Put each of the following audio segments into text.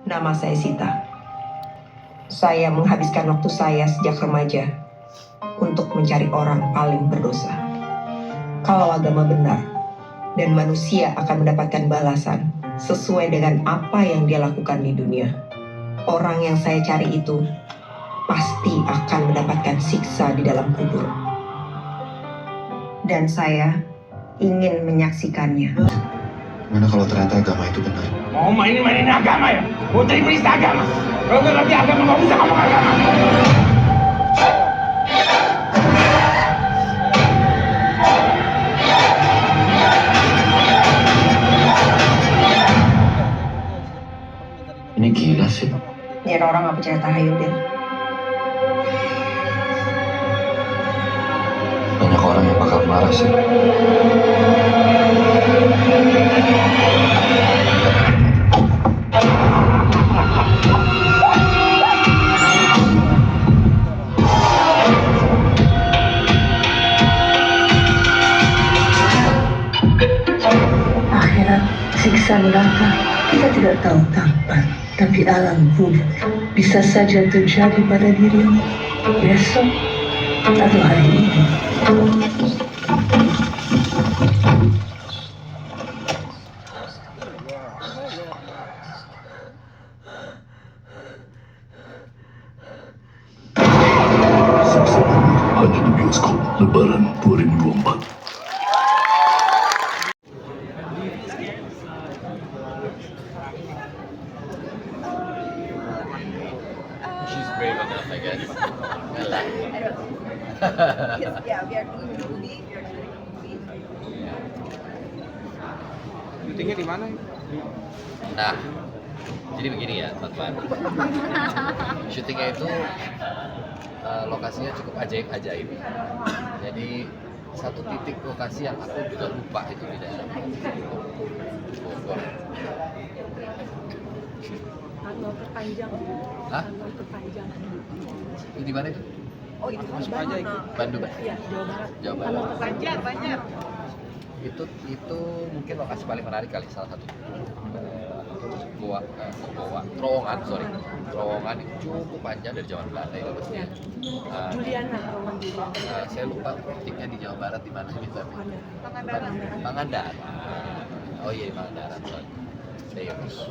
Nama saya Sita. Saya menghabiskan waktu saya sejak remaja untuk mencari orang paling berdosa. Kalau agama benar dan manusia akan mendapatkan balasan sesuai dengan apa yang dia lakukan di dunia, orang yang saya cari itu pasti akan mendapatkan siksa di dalam kubur. Dan saya ingin menyaksikannya. Gimana kalau ternyata agama itu benar? Mau mainin agama ya? Mau jadi penista agama? Kalau nggak ngerti agama, nggak bisa ngomong agama. Ini gila sih. Biar orang nggak percaya tahayul deh. Banyak orang yang bakal marah sih. Akhirat, siksa neraka, kita tidak tahu kapan, tapi alam kubur bisa saja terjadi pada dirimu besok atau hari ini. Saksikan hanya di bioskop Lebaran 2024. She's brave enough, I guess. Ngalah. Yeah, we are doing the movie. Syutingnya di mana? Nah, jadi begini ya, teman-teman. Syutingnya itu lokasinya cukup ajaib-ajaib. Jadi satu titik lokasi yang aku juga lupa itu di daerah Bogor. Tanggal terpanjang. Hah? Tanggal terpanjang. Itu di mana itu? Oh, itu Masuk aja itu. Bandung. Iya, Jawa Barat. Jawa Barat. Tanggal terpanjang banyak. Itu mungkin lokasi paling menarik kali, salah satu. Terowongan yang cukup panjang dari zaman Belanda itu pasti. Ya. Juliana, Roman Juliana. Saya lupa titiknya di Jawa Barat di mana gitu. Pangandaran. Pangandaran. Oh iya, Pangandaran. Serius.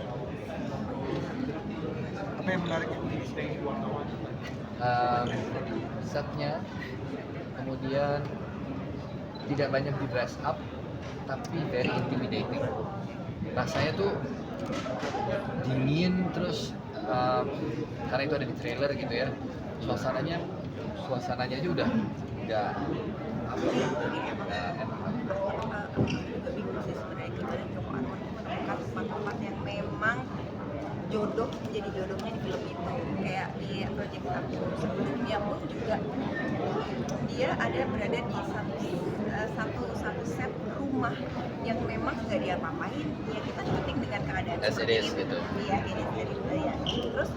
Apa yang menarik di Setnya, kemudian tidak banyak di dress up, tapi very intimidating. Rasanya tuh dingin, terus karena itu ada di trailer gitu ya, suasananya aja udah nggak apa Tempat-tempat yang memang menjadi jodohnya di film itu, kayak di Project Aku sebelumnya pun juga dia berada di satu set rumah yang memang nggak diapa-apain, ya kita syuting dengan keadaan As it seperti is, itu. gitu. Iya, ya. Terus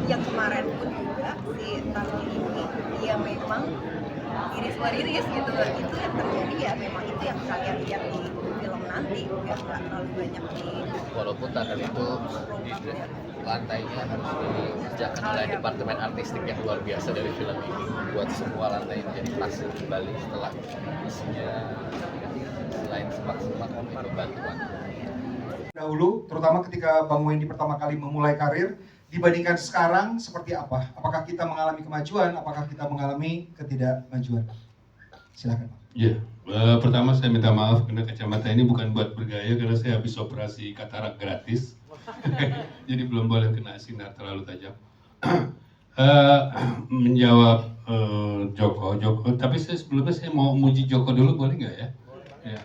yang kemarin pun juga si Tarni ini dia memang iris gitu, itu yang terjadi ya, memang itu yang kalian lihat di film nanti, nggak terlalu banyak di walaupun tunnel itu di lantainya harus dikerjakan oleh departemen artistik yang luar biasa dari film ini, buat semua lantai menjadi pasir kembali setelah isinya selain semak-semak itu bantuan. Dahulu, terutama ketika Bang Wendy pertama kali memulai karir, dibandingkan sekarang seperti apa? Apakah kita mengalami kemajuan? Apakah kita mengalami ketidakmajuan? Silakan. Ya, pertama saya minta maaf karena kacamata ini bukan buat bergaya karena saya habis operasi katarak gratis. Jadi belum boleh kena sinar terlalu tajam. Menjawab Joko, tapi sebelumnya saya mau muji Joko dulu, boleh nggak ya? Ya.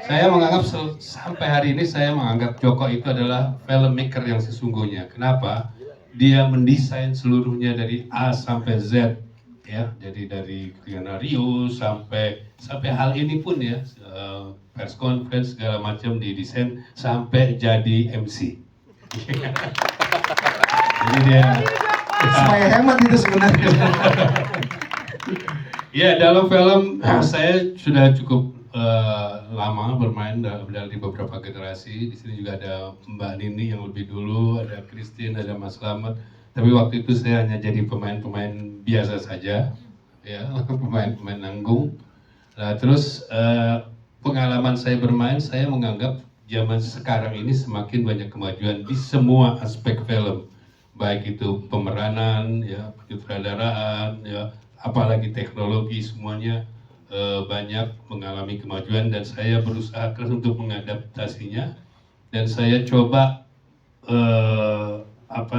Saya menganggap sampai hari ini saya menganggap Joko itu adalah filmmaker yang sesungguhnya. Kenapa? Dia mendesain seluruhnya dari A sampai Z, ya. Jadi dari skenario sampai hal ini pun ya, press conference segala macam didesain sampai jadi MC. Jadi dia Supaya hemat itu sebenarnya. ya dalam film saya sudah cukup lama bermain dari beberapa generasi. Di sini juga ada Mbak Nini yang lebih dulu, ada Christine, ada Mas Slamet. Tapi waktu itu saya hanya jadi pemain-pemain biasa saja, ya, pemain-pemain nanggung. Nah, terus pengalaman saya bermain, saya menganggap zaman sekarang ini semakin banyak kemajuan di semua aspek film, baik itu pemeranan, ya, penyutradaraan, ya, apalagi teknologi, semuanya banyak mengalami kemajuan dan saya berusaha keras untuk mengadaptasinya dan saya coba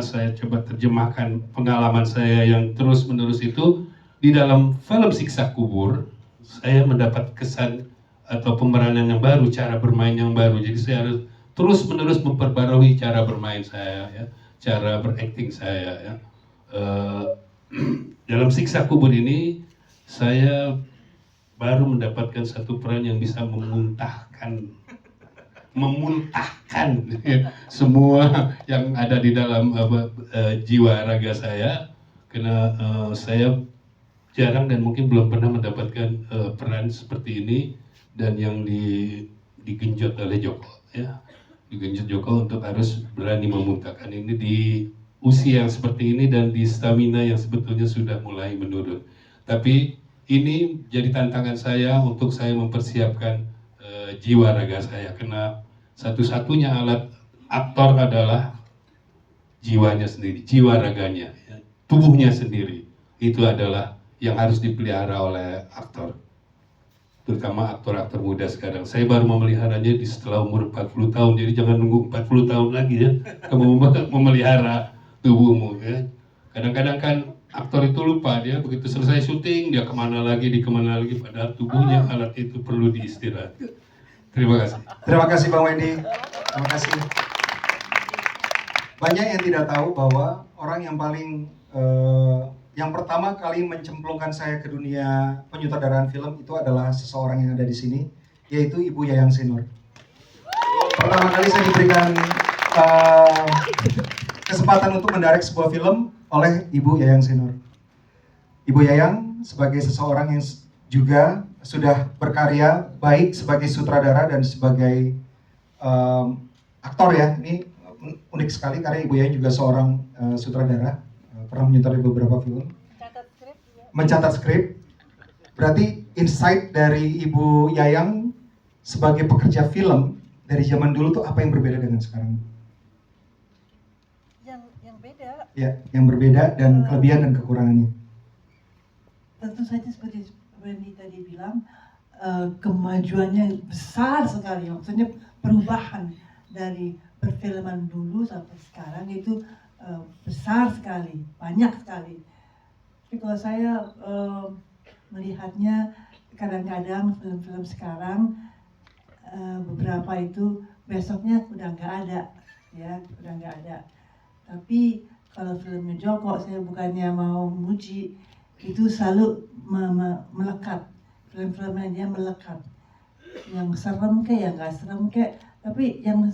saya coba terjemahkan pengalaman saya yang terus-menerus itu di dalam film Siksa Kubur. Saya mendapat kesan atau pemeranan yang baru, cara bermain yang baru. Jadi saya harus terus-menerus memperbarui cara bermain saya, ya, cara berakting saya. Ya. Dalam Siksa Kubur ini saya baru mendapatkan satu peran yang bisa memuntahkan ya, semua yang ada di dalam jiwa raga saya, karena saya jarang dan mungkin belum pernah mendapatkan peran seperti ini dan yang digenjot oleh Joko, ya, digenjot Joko untuk harus berani memuntahkan ini di usia yang seperti ini dan di stamina yang sebetulnya sudah mulai menurun. Tapi ini jadi tantangan saya untuk saya mempersiapkan jiwa raga saya, karena satu-satunya alat aktor adalah jiwanya sendiri, jiwa raganya, ya, tubuhnya sendiri. Itu adalah yang harus dipelihara oleh aktor, terutama aktor-aktor muda sekarang. Saya baru memeliharanya setelah umur 40 tahun, jadi jangan nunggu 40 tahun lagi ya, kamu memelihara tubuhmu. Ya. Kadang-kadang kan aktor itu lupa, dia begitu selesai syuting, dia kemana lagi, padahal tubuhnya alat itu perlu diistirahatkan. Terima kasih. Terima kasih Bang Wendy. Terima kasih. Banyak yang tidak tahu bahwa orang yang paling yang pertama kali mencemplungkan saya ke dunia penyutradaraan film itu adalah seseorang yang ada di sini, yaitu Ibu Yayang Senur. Pertama kali saya diberikan kesempatan untuk mendirect sebuah film oleh Ibu Yayang Senur. Ibu Yayang sebagai seseorang yang juga sudah berkarya baik sebagai sutradara dan sebagai aktor, ya. Ini unik sekali karena Ibu Yayang juga seorang sutradara, pernah menyutradarai beberapa film. Mencatat skrip. Berarti insight dari Ibu Yayang sebagai pekerja film dari zaman dulu tuh apa yang berbeda dengan sekarang? Yang beda. Ya, yang berbeda dan kelebihan dan kekurangannya. Tentu saja seperti Wendy tadi bilang, kemajuannya besar sekali, maksudnya perubahan dari perfilman dulu sampai sekarang itu besar sekali, banyak sekali. Tapi kalau saya melihatnya kadang-kadang film-film sekarang beberapa itu besoknya udah nggak ada, ya, udah nggak ada. Tapi kalau filmnya Joko, saya bukannya mau muji, itu selalu melekat, film-filmnya dia melekat, yang serem kayak, yang nggak serem kayak, tapi yang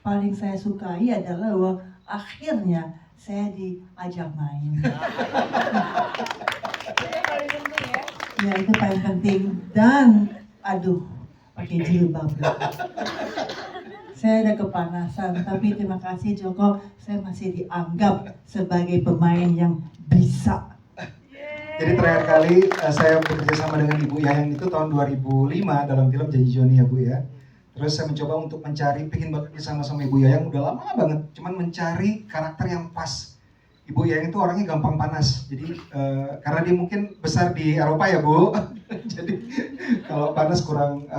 paling saya sukai adalah bahwa akhirnya saya diajak main. Ya, itu paling penting. Dan aduh, pakai jilbab. Saya udah kepanasan, tapi terima kasih Joko, saya masih dianggap sebagai pemain yang bisa. Jadi terakhir kali saya bekerja sama dengan Ibu Yayang itu tahun 2005 dalam film Janji Joni, ya Bu, ya. Terus saya mencoba untuk pengen bekerja sama Ibu Yayang udah lama banget, cuman mencari karakter yang pas. Ibu Yayang itu orangnya gampang panas, jadi karena dia mungkin besar di Eropa, ya Bu. Jadi kalau panas kurang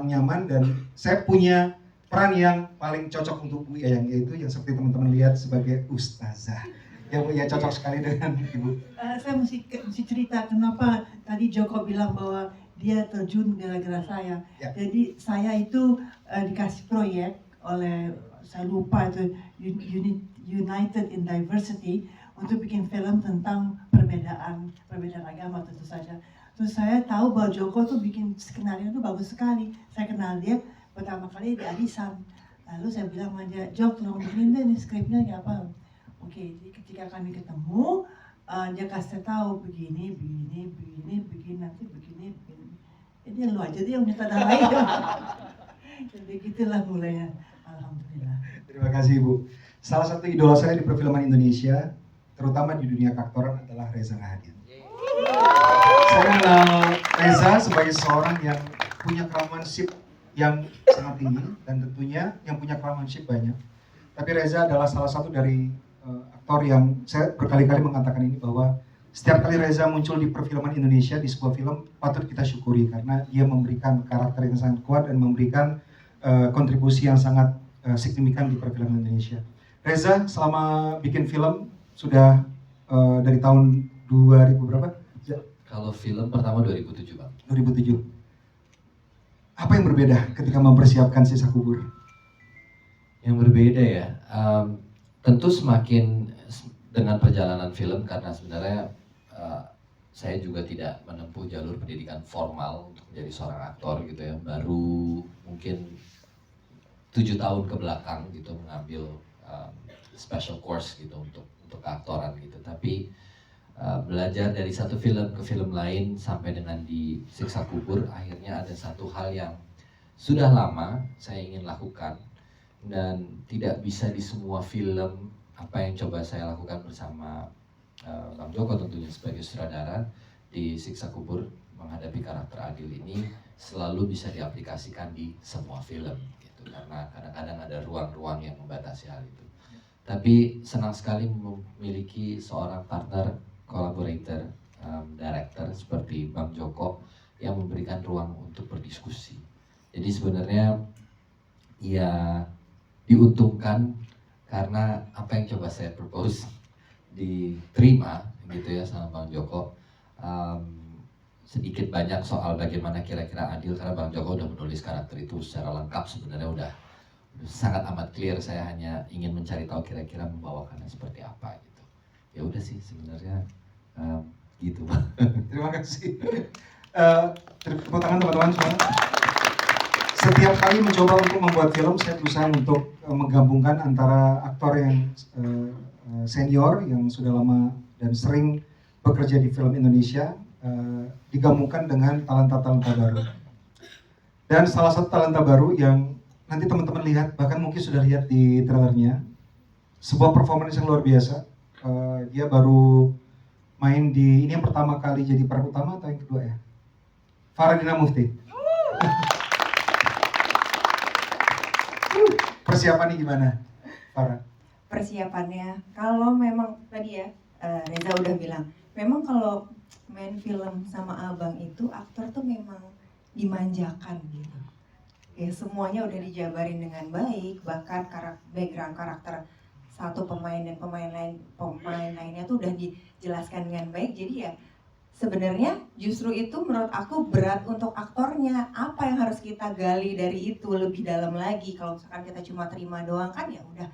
nyaman, dan saya punya peran yang paling cocok untuk Bu Yayang, yaitu yang seperti teman-teman lihat sebagai ustazah. Ya Bu, ya cocok sekali dengan Ibu. Saya mesti cerita kenapa tadi Joko bilang bahwa dia terjun gara-gara saya. Ya. Jadi saya itu dikasih proyek oleh, saya lupa itu, United in Diversity, untuk bikin film tentang perbedaan agama tentu saja. Terus saya tahu bahwa Joko tuh bikin skenario itu bagus sekali. Saya kenal dia pertama kali di Adisan. Lalu saya bilang sama dia, Jok, tolong bikin deh nih skripnya kayak apa. Oke, jadi ketika kami ketemu, dia kasih tahu begini, nanti begini. Jadi lu aja deh yang nyutradarain. Jadi gitulah mulainya. Alhamdulillah. Terima kasih Ibu. Salah satu idola saya di perfilman Indonesia, terutama di dunia keaktoran adalah Reza Rahadian. Saya kenal Reza sebagai seorang yang punya craftsmanship yang sangat tinggi dan tentunya yang punya craftsmanship banyak. Tapi Reza adalah salah satu dari aktor yang saya berkali-kali mengatakan ini bahwa setiap kali Reza muncul di perfilman Indonesia di sebuah film patut kita syukuri karena dia memberikan karakter yang sangat kuat dan memberikan kontribusi yang sangat signifikan di perfilman Indonesia. Reza selama bikin film sudah dari tahun 2000 berapa? Kalau film pertama 2007 Bang. 2007. Apa yang berbeda ketika mempersiapkan Sisa Kubur? Yang berbeda ya, tentu semakin dengan perjalanan film karena sebenarnya saya juga tidak menempuh jalur pendidikan formal untuk menjadi seorang aktor gitu ya, baru mungkin 7 tahun ke belakang gitu mengambil special course gitu untuk keaktoran gitu. Tapi belajar dari satu film ke film lain sampai dengan di Siksa Kubur, akhirnya ada satu hal yang sudah lama saya ingin lakukan dan tidak bisa di semua film apa yang coba saya lakukan bersama Bang Joko tentunya sebagai sutradara di Siksa Kubur menghadapi karakter Adil ini selalu bisa diaplikasikan di semua film gitu, karena kadang-kadang ada ruang-ruang yang membatasi hal itu. Tapi senang sekali memiliki seorang partner, collaborator, director seperti Bang Joko yang memberikan ruang untuk berdiskusi. Jadi sebenarnya ya diuntungkan karena apa yang coba saya propose diterima gitu ya sama Bang Joko. Sedikit banyak soal bagaimana kira-kira Adil, karena Bang Joko udah menulis karakter itu secara lengkap, sebenarnya udah sangat amat clear. Saya hanya ingin mencari tahu kira-kira membawakannya seperti apa gitu. Ya udah sih sebenarnya gitu Bang. Terima kasih. Tepuk tangan teman-teman semua. Setiap kali mencoba untuk membuat film, saya berusaha untuk menggabungkan antara aktor yang senior yang sudah lama dan sering bekerja di film Indonesia, digabungkan dengan talenta-talenta baru. Dan salah satu talenta baru yang nanti teman-teman lihat, bahkan mungkin sudah lihat di trailernya, sebuah performance yang luar biasa. Dia baru main di, ini yang pertama kali jadi peran utama atau yang kedua ya? Faradina Mufti. Persiapannya gimana, Farah? Persiapannya, kalau memang tadi ya Reza udah bilang, memang kalau main film sama abang itu aktor tuh memang dimanjakan gitu. Ya semuanya udah dijabarin dengan baik, bahkan background karakter satu pemain dan pemain lainnya tuh udah dijelaskan dengan baik. Jadi ya sebenarnya justru itu menurut aku berat untuk aktornya. Apa yang harus kita gali dari itu lebih dalam lagi? Kalau misalkan kita cuma terima doang kan ya udah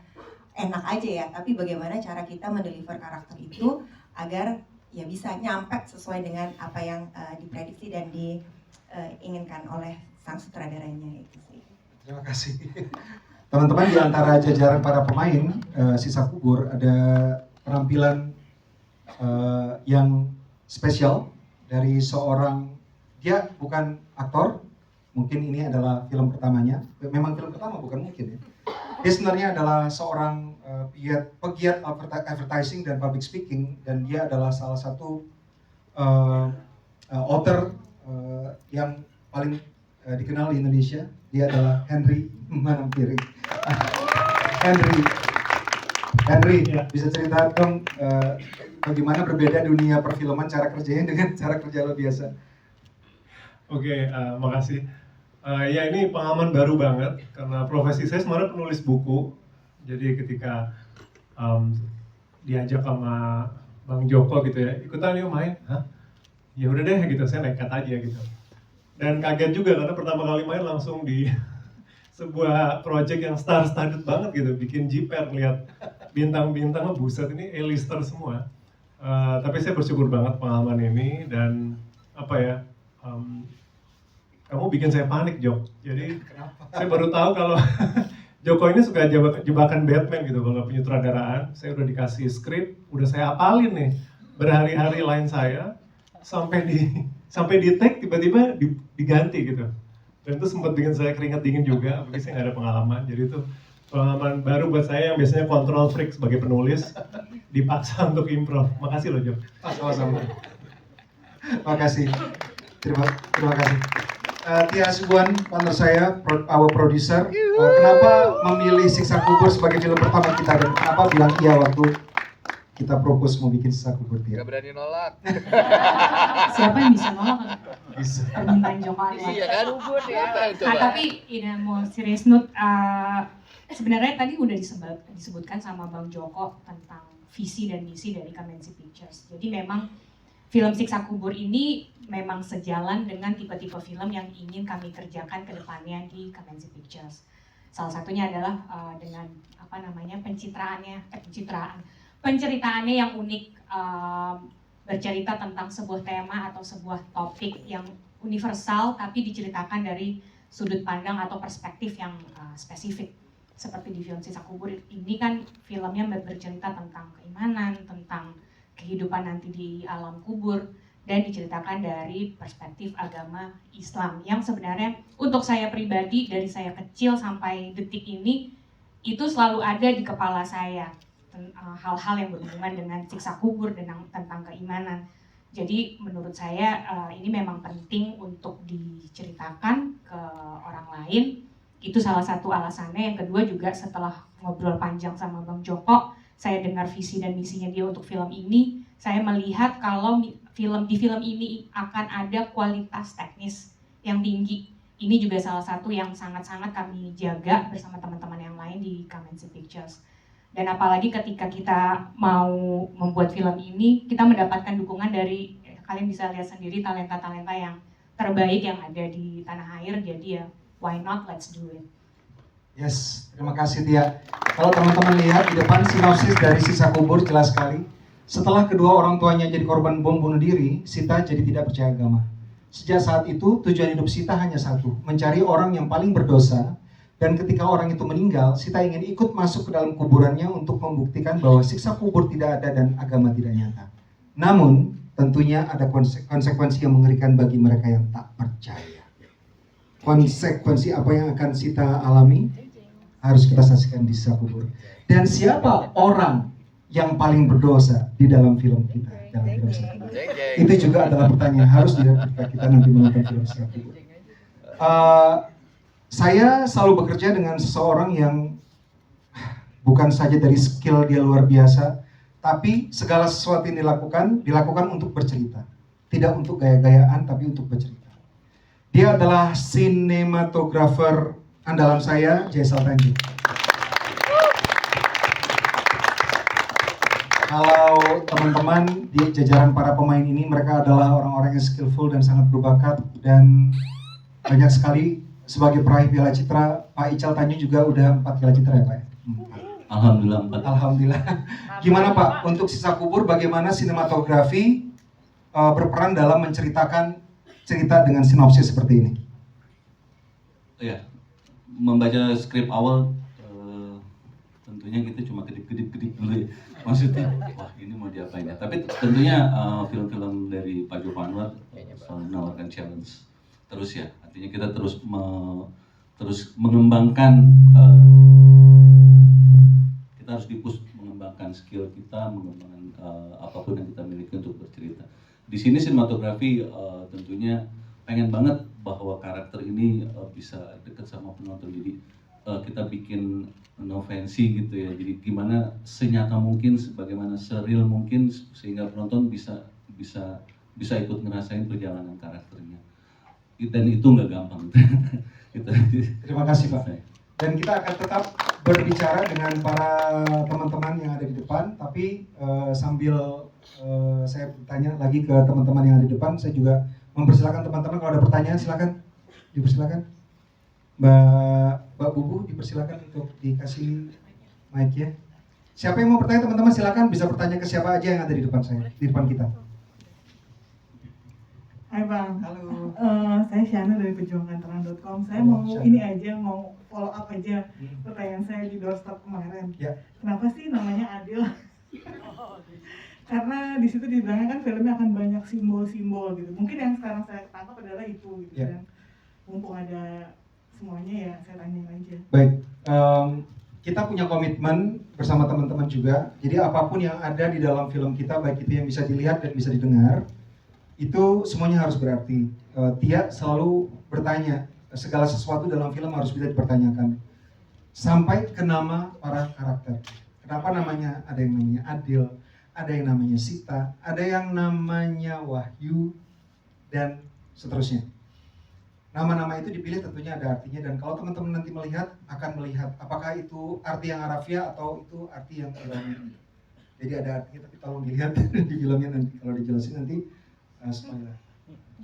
enak aja ya. Tapi bagaimana cara kita mendeliver karakter itu agar ya bisa nyampe sesuai dengan apa yang diprediksi dan diinginkan oleh sang sutradaranya itu sih. Terima kasih. Teman-teman, di antara jajaran para pemain Sisa Kubur ada penampilan yang spesial dari seorang, dia bukan aktor, mungkin ini adalah film pertamanya, memang film pertama bukan mungkin ya. Dia sebenarnya adalah seorang pegiat advertising dan public speaking, dan dia adalah salah satu author yang paling dikenal di Indonesia. Dia adalah Henry Manampiring. Henry, bisa cerita dong bagaimana berbeda dunia perfilman cara kerjanya dengan cara kerja lo biasa? Oke, makasih. Ya ini pengalaman baru banget karena profesi saya sebenarnya penulis buku. Jadi ketika diajak sama Bang Joko gitu ya, ikutan yuk main, hah? Ya udah deh gitu, saya nekat aja gitu. Dan kaget juga karena pertama kali main langsung di sebuah project yang star-studded banget gitu, bikin jiper lihat bintang-bintang, buset ini A-lister semua. Tapi saya bersyukur banget pengalaman ini dan apa ya, kamu bikin saya panik Jok. Jadi saya baru tahu kalau Joko ini suka jebakan Batman gitu kalau penyutradaraan. Saya udah dikasih skrip, udah saya apalin nih berhari-hari line saya sampai di sampai di tag tiba-tiba diganti gitu. Dan itu sempat bikin saya keringat dingin juga, mungkin saya nggak ada pengalaman. Jadi itu pengalaman baru buat saya yang biasanya control freak sebagai penulis, dipaksa untuk improv. Makasih loh, Jo. Sama-sama. Makasih. Terima kasih. Tia Hasibuan, partner saya, our producer, kenapa memilih Siksa Kubur sebagai film pertama kita dan kenapa bilang iya waktu kita propose mau bikin Siksa Kubur, Tia? Gak berani nolak. Siapa yang bisa nolak Bisa. permintaan Joko Anwar? Iya kan, ubun ya. Tapi ini mau serius note, sebenarnya tadi udah disebutkan sama Bang Joko tentang visi dan misi dari Kamenzi Pictures. Jadi memang film Siksa Kubur ini memang sejalan dengan tipe-tipe film yang ingin kami kerjakan ke depannya di Kamenzi Pictures. Salah satunya adalah dengan penceritaannya yang unik, bercerita tentang sebuah tema atau sebuah topik yang universal tapi diceritakan dari sudut pandang atau perspektif yang spesifik. Seperti di film Siksa Kubur ini kan filmnya bercerita tentang keimanan, tentang kehidupan nanti di alam kubur, dan diceritakan dari perspektif agama Islam yang sebenarnya untuk saya pribadi dari saya kecil sampai detik ini itu selalu ada di kepala saya, hal-hal yang berhubungan dengan siksa kubur dan tentang keimanan. Jadi menurut saya ini memang penting untuk diceritakan ke orang lain. Itu salah satu alasannya. Yang kedua juga setelah ngobrol panjang sama Bang Joko, saya dengar visi dan misinya dia untuk film ini. Saya melihat kalau di film ini akan ada kualitas teknis yang tinggi. Ini juga salah satu yang sangat-sangat kami jaga bersama teman-teman yang lain di Kamenzi Pictures. Dan apalagi ketika kita mau membuat film ini, kita mendapatkan dukungan dari, kalian bisa lihat sendiri talenta-talenta yang terbaik yang ada di tanah air. Jadi ya, why not, let's do it. Yes, terima kasih Tia. Kalau teman-teman lihat di depan sinopsis dari Siksa Kubur jelas sekali. Setelah kedua orang tuanya jadi korban bom bunuh diri, Sita jadi tidak percaya agama. Sejak saat itu, tujuan hidup Sita hanya satu, mencari orang yang paling berdosa. Dan ketika orang itu meninggal, Sita ingin ikut masuk ke dalam kuburannya untuk membuktikan bahwa siksa kubur tidak ada dan agama tidak nyata. Namun, tentunya ada konsekuensi yang mengerikan bagi mereka yang tak percaya. Konsekuensi apa yang akan Sita alami? Harus kita saksikan di siksa kubur. Dan siapa orang yang paling berdosa di dalam film kita, dalam film Siksa Kubur? Itu juga adalah pertanyaan harus dilihat ketika kita nanti menonton film Siksa Kubur. Saya selalu bekerja dengan seseorang yang bukan saja dari skill dia luar biasa, tapi segala sesuatu yang dilakukan untuk bercerita. Tidak untuk gaya-gayaan, tapi untuk bercerita. Dia adalah sinematografer andalan saya, Jaisal Tanji. Kalau teman-teman di jajaran para pemain ini, mereka adalah orang-orang yang skillful dan sangat berbakat, dan banyak sekali sebagai peraih Piala Citra. Pak Ical Tanjung juga udah 4 Piala Citra ya Pak? Alhamdulillah 4. Alhamdulillah. Gimana Pak, untuk Siksa Kubur bagaimana sinematografi berperan dalam menceritakan cerita dengan sinopsis seperti ini? Ya, membaca skrip awal tentunya kita cuma kedip-kedip dulu ya. Maksudnya, wah ini mau diapain ya. Tapi tentunya film-film dari Pak Joko Anwar selalu menawarkan challenge terus ya. Artinya kita terus mengembangkan, kita harus di-push mengembangkan skill kita, mengembangkan apapun yang kita miliki untuk bercerita. Di sini sinematografi tentunya pengen banget bahwa karakter ini bisa dekat sama penonton. Jadi kita bikin novensi gitu ya. Jadi gimana senyata mungkin, sebagaimana seril mungkin sehingga penonton bisa ikut ngerasain perjalanan karakternya. Dan itu nggak gampang. Terima kasih Pak. Dan kita akan tetap berbicara dengan para teman-teman yang ada di depan, tapi sambil saya bertanya lagi ke teman-teman yang ada di depan, saya juga mempersilakan teman-teman kalau ada pertanyaan silakan, dipersilakan. Mbak Bubu dipersilakan untuk dikasih mic ya. Siapa yang mau bertanya teman-teman silakan, bisa bertanya ke siapa aja yang ada di depan saya, di depan kita. Hai Bang. Halo. Saya Shana dari pejuanganterang.com. Saya Halo, mau Shana. ini aja, mau follow up aja pertanyaan saya di doorstop kemarin. Ya. Kenapa sih namanya Adil? karena di situ dibilangnya kan filmnya akan banyak simbol-simbol gitu. Mungkin yang sekarang saya tangkap adalah itu gitu kan. Mumpung ada semuanya ya saya tanyain aja. Baik, kita punya komitmen bersama teman-teman juga. Jadi apapun yang ada di dalam film kita, baik itu yang bisa dilihat dan bisa didengar, itu semuanya harus berarti. Tia selalu bertanya, segala sesuatu dalam film harus bisa dipertanyakan. Sampai ke nama para karakter. Kenapa namanya, ada yang namanya Adil, ada yang namanya Sita, ada yang namanya Wahyu, dan seterusnya. Nama-nama itu dipilih tentunya ada artinya, dan kalau teman-teman nanti melihat, akan melihat apakah itu arti yang harafiah atau itu arti yang ironi. Jadi ada artinya, tapi tolong dilihat di filmnya nanti, kalau dijelasin nanti spoiler.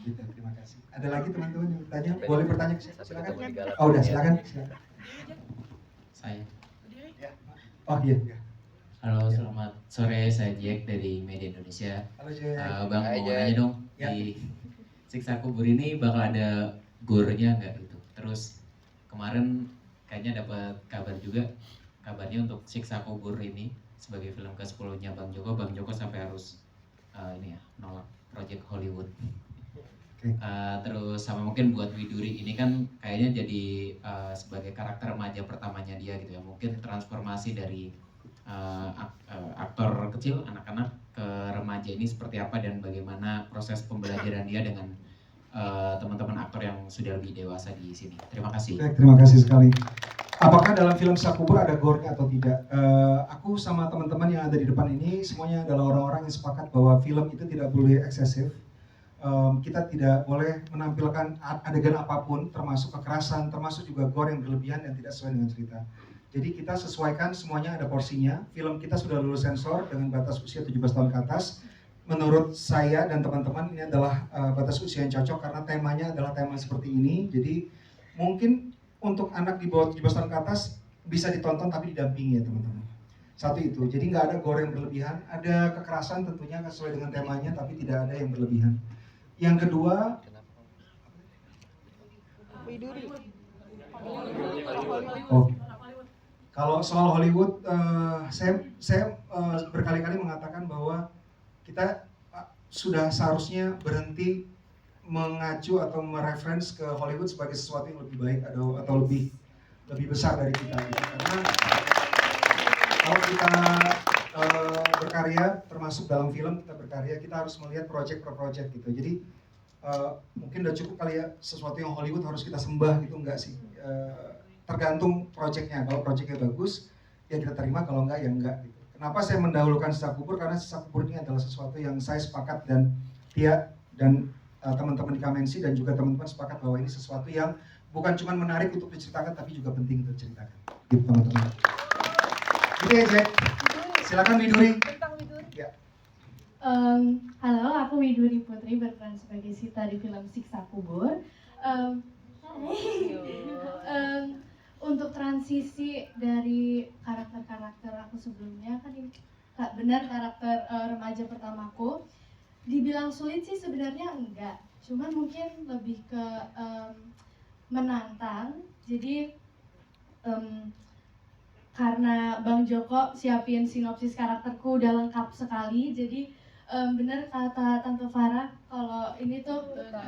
Gitu, terima kasih. Ada lagi teman-teman yang bertanya? Boleh bertanya, silakan. Oh udah, silakan. Saya. Oh iya. Halo, selamat sore. Saya Jack dari Media Indonesia. Halo Jack. Bang, mau nanya dong, di Siksa Kubur ini bakal ada gore-nya nggak gitu? Terus kemarin kayaknya dapat kabar juga, kabarnya untuk Siksa Kubur ini sebagai film ke-10-nya Bang Joko sampai harus nolak project Hollywood. Terus sama mungkin buat Widuri ini kan kayaknya jadi sebagai karakter remaja pertamanya dia gitu ya, mungkin transformasi dari aktor kecil, anak-anak ke remaja ini seperti apa dan bagaimana proses pembelajaran dia dengan teman-teman aktor yang sudah lebih dewasa di sini. Terima kasih. Baik, terima kasih sekali. Apakah dalam film Siksa Kubur ada gore-nya atau tidak? Aku sama teman-teman yang ada di depan ini semuanya adalah orang-orang yang sepakat bahwa film itu tidak boleh eksesif. Kita tidak boleh menampilkan adegan apapun, termasuk kekerasan, termasuk juga gore yang berlebihan dan tidak sesuai dengan cerita. Jadi kita sesuaikan semuanya, ada porsinya. Film kita sudah lulus sensor dengan batas usia 17 tahun ke atas. Menurut saya dan teman-teman ini adalah batas usia yang cocok karena temanya adalah tema seperti ini. Jadi mungkin untuk anak di bawah 17 tahun ke atas bisa ditonton tapi didampingi ya teman-teman. Satu itu, jadi nggak ada gore yang berlebihan, ada kekerasan tentunya sesuai dengan temanya tapi tidak ada yang berlebihan. Yang kedua, kalau soal Hollywood, saya berkali-kali mengatakan bahwa kita sudah seharusnya berhenti mengacu atau mereference ke Hollywood sebagai sesuatu yang lebih baik atau lebih besar dari kita. Karena kalau kita berkarya, termasuk dalam film kita berkarya, kita harus melihat project per project gitu. Jadi mungkin udah cukup kali ya sesuatu yang Hollywood harus kita sembah gitu, enggak sih? Tergantung projectnya. Kalau projectnya bagus, ya kita terima. Kalau enggak, ya enggak. Gitu. Kenapa saya mendahulukan Siksa Kubur? Karena Siksa Kubur ini adalah sesuatu yang saya sepakat dan Tia dan teman-teman di Kamensi dan juga teman-teman sepakat bahwa ini sesuatu yang bukan cuma menarik untuk diceritakan, tapi juga penting untuk diceritakan. Gitu teman-teman. Gitu ya Jack. Silakan Widuri. Ya. Halo, aku Widuri Putri berperan sebagai Sita di film Siksa Kubur. Untuk transisi dari karakter-karakter aku sebelumnya kan ini benar karakter remaja pertamaku. Dibilang sulit sih sebenarnya enggak, cuman mungkin lebih ke menantang. Jadi karena Bang Joko siapin sinopsis karakterku udah lengkap sekali, jadi benar kata Tante Farah kalau ini tuh kata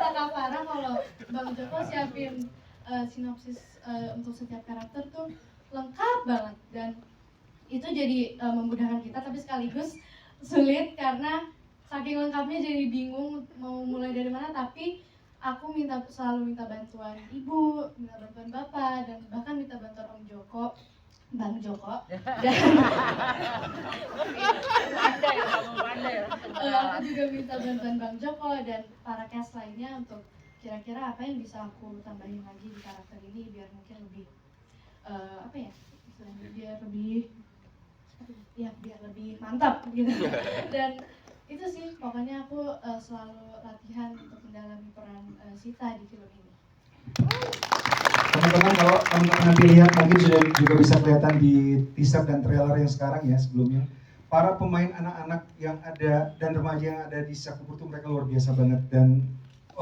Kak Farah kalau Bang Joko siapin sinopsis untuk setiap karakter tuh lengkap banget, dan itu jadi memudahkan kita tapi sekaligus sulit karena saking lengkapnya jadi bingung mau mulai dari mana. Tapi aku selalu minta bantuan ibu, minta bantuan bapak, dan bahkan minta bantuan Om Joko, Bang Joko. Dan aku juga minta bantuan Bang Joko dan para cast lainnya untuk kira-kira apa yang bisa aku tambahin lagi di karakter ini biar mungkin lebih biar lebih mantap gitu. Dan itu sih pokoknya aku selalu latihan untuk mendalami peran Sita di film ini. Teman-teman, kalau teman-teman nanti lihat mungkin sudah juga bisa kelihatan di teaser dan trailer yang sekarang ya sebelumnya, para pemain anak-anak yang ada dan remaja yang ada di Sisa Kubur tuh mereka luar biasa banget, dan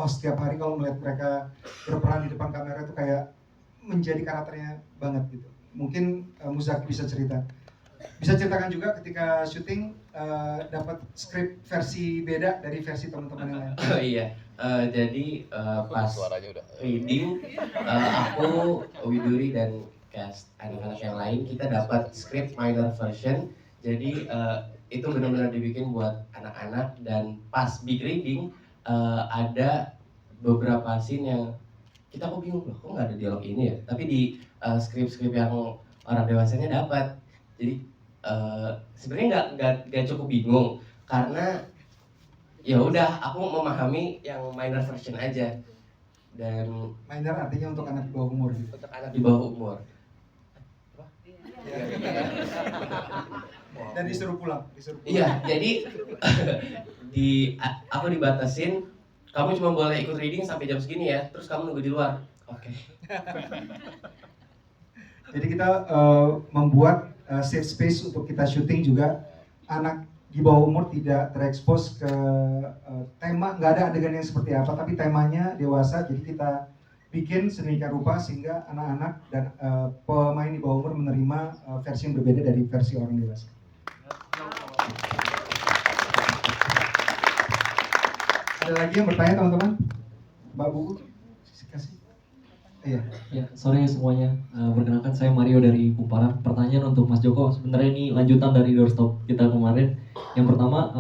setiap hari kalau melihat mereka berperan di depan kamera itu kayak menjadi karakternya banget gitu. Mungkin Muzaki bisa ceritakan juga ketika syuting dapat skrip versi beda dari versi teman-teman yang lain. Oh iya, jadi pas reading aku, Widuri dan cast anak-anak yang lain kita dapat skrip minor version. Jadi itu benar-benar dibikin buat anak-anak, dan pas big reading ada beberapa scene yang kita kok bingung loh, kok nggak ada dialog ini ya? Tapi di skrip-skrip yang orang dewasanya dapat. Jadi sebenarnya nggak cukup bingung karena ya udah aku memahami yang minor version aja. Dan minor artinya untuk anak di bawah umur gitu. Untuk anak di bawah umur. Dan disuruh pulang. Iya, jadi aku dibatasin, kamu cuma boleh ikut reading sampai jam segini ya, terus kamu nunggu di luar. Oke. Jadi kita membuat safe space untuk kita syuting juga. Anak di bawah umur tidak terekspos ke tema, nggak ada adegan yang seperti apa, tapi temanya dewasa. Jadi kita bikin sedemikian rupa sehingga anak-anak dan pemain di bawah umur menerima versi yang berbeda dari versi orang dewasa. Ada lagi yang bertanya teman-teman? Mbak Bubu, kasih. Iya. Ya, sore semuanya. Perkenalkan saya Mario dari Kumparan. Pertanyaan untuk Mas Joko, sebenarnya ini lanjutan dari doorstop kita kemarin. Yang pertama,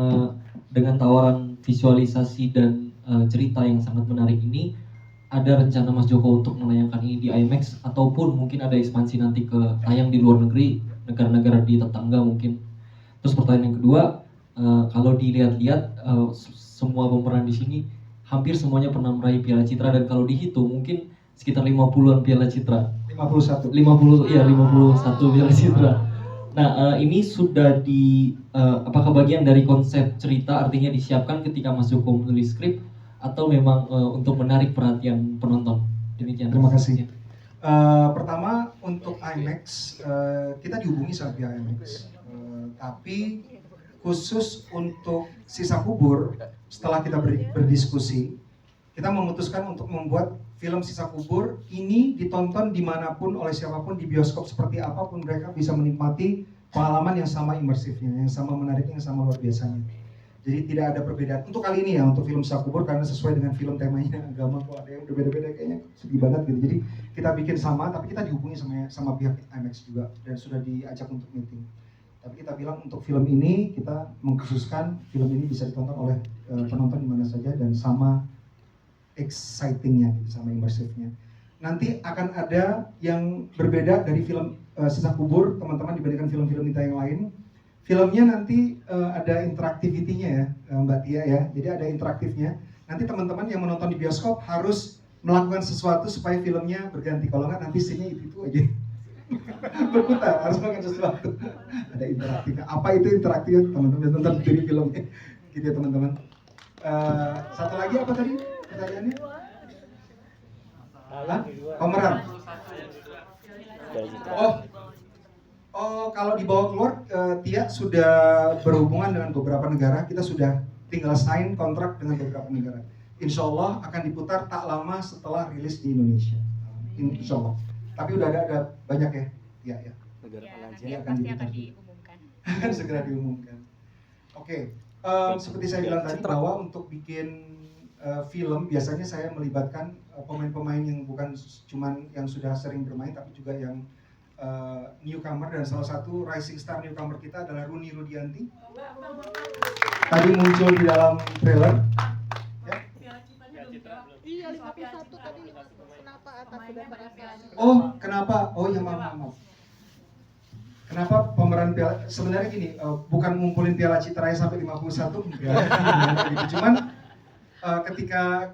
dengan tawaran visualisasi dan cerita yang sangat menarik ini, ada rencana Mas Joko untuk menayangkan ini di IMAX ataupun mungkin ada ekspansi nanti ke tayang di luar negeri, negara-negara di tetangga mungkin. Terus pertanyaan yang kedua, kalau dilihat-lihat semua pemeran di sini hampir semuanya pernah meraih Piala Citra, dan kalau dihitung mungkin sekitar 50-an Piala Citra. 51 Piala Citra. Nah, ini sudah apakah bagian dari konsep cerita, artinya disiapkan ketika Mas Joko menulis skrip, atau memang untuk menarik perhatian penonton? Demikian. Terima kasih. Pertama untuk IMAX, kita dihubungi sama pihak IMAX, tapi khusus untuk Sisa Kubur, setelah kita berdiskusi, kita memutuskan untuk membuat film Sisa Kubur ini ditonton dimanapun oleh siapapun, di bioskop seperti apapun, mereka bisa menikmati pengalaman yang sama imersifnya, yang sama menariknya, yang sama luar biasanya. Jadi tidak ada perbedaan untuk kali ini ya, untuk film Sisa Kubur, karena sesuai dengan film temanya agama, kok ada yang berbeda-beda kayaknya sedih banget gitu. Jadi kita bikin sama, tapi kita dihubungi sama pihak IMAX juga dan sudah diajak untuk meeting. Tapi kita bilang untuk film ini kita mengkhususkan film ini bisa ditonton oleh penonton di mana saja dan sama excitingnya, sama imersifnya. Nanti akan ada yang berbeda dari film Sisa Kubur, teman-teman, dibandingkan film-film kita yang lain. Filmnya nanti ada interaktivitinya ya, Mbak Tia ya. Jadi ada interaktifnya. Nanti teman-teman yang menonton di bioskop harus melakukan sesuatu supaya filmnya berganti. Kalau nggak nanti scene-nya itu aja. Berputar, harus melakukan sesuatu. Ada interaktifnya. Apa itu interaktif? Teman-teman nonton dari filmnya. Gitu ya teman-teman. Satu lagi apa tadi pertanyaannya? Pemeran. Oh, kalau dibawa keluar, Tia sudah berhubungan dengan beberapa negara. Kita sudah tinggal sign kontrak dengan beberapa negara. Insya Allah akan diputar tak lama setelah rilis di Indonesia. Insya Allah. Tapi udah ada banyak ya, Tia ya. Negara mana aja Nanti akan diumumkan. Akan segera diumumkan. Oke, seperti saya bilang tadi bahwa untuk bikin film biasanya saya melibatkan pemain-pemain yang bukan cuman yang sudah sering bermain, tapi juga yang newcomer, dan salah satu rising star newcomer kita adalah Runi Rudianti. Tadi muncul di dalam trailer. Ya. Iya, 51 tadi. Kenapa atas sudah Oh, kenapa? Oh ya maaf. Kenapa pemeran piala? Sebenarnya gini, bukan ngumpulin Piala Citra sampai 51 enggak. Gitu. Cuman ketika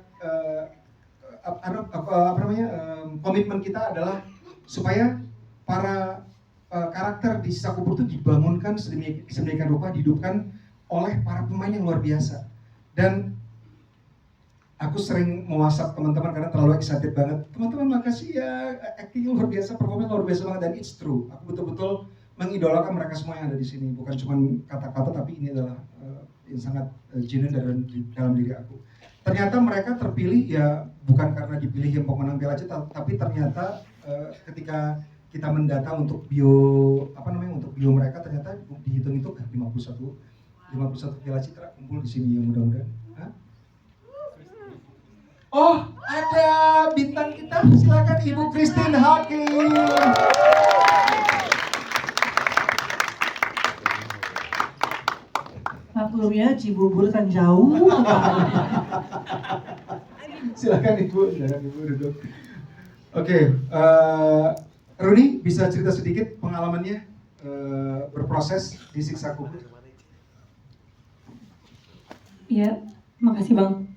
komitmen kita adalah supaya para karakter di Sisa Kubur itu dibangunkan sedemikian rupa, dihidupkan oleh para pemain yang luar biasa. Dan aku sering me-WhatsApp teman-teman karena terlalu excited banget. Teman-teman makasih ya, acting luar biasa, performanya luar biasa banget, dan it's true. Aku betul-betul mengidolakan mereka semua yang ada di sini. Bukan cuma kata-kata, tapi ini adalah yang sangat genuine dalam diri aku. Ternyata mereka terpilih ya bukan karena dipilih yang pemenang Piala Citra, tapi ternyata ketika kita mendata untuk bio mereka, ternyata dihitung itu 51 Piala Citra kumpul di sini ya, mudah-mudahan. Oh, ada bintang kita, silakan Ibu Christine Hakim. Maklum ya, Cibubur kan jauh. Silakan Ibu duduk. Oke, Runi bisa cerita sedikit pengalamannya berproses di Siksa Kubur? Iya, makasih Bang.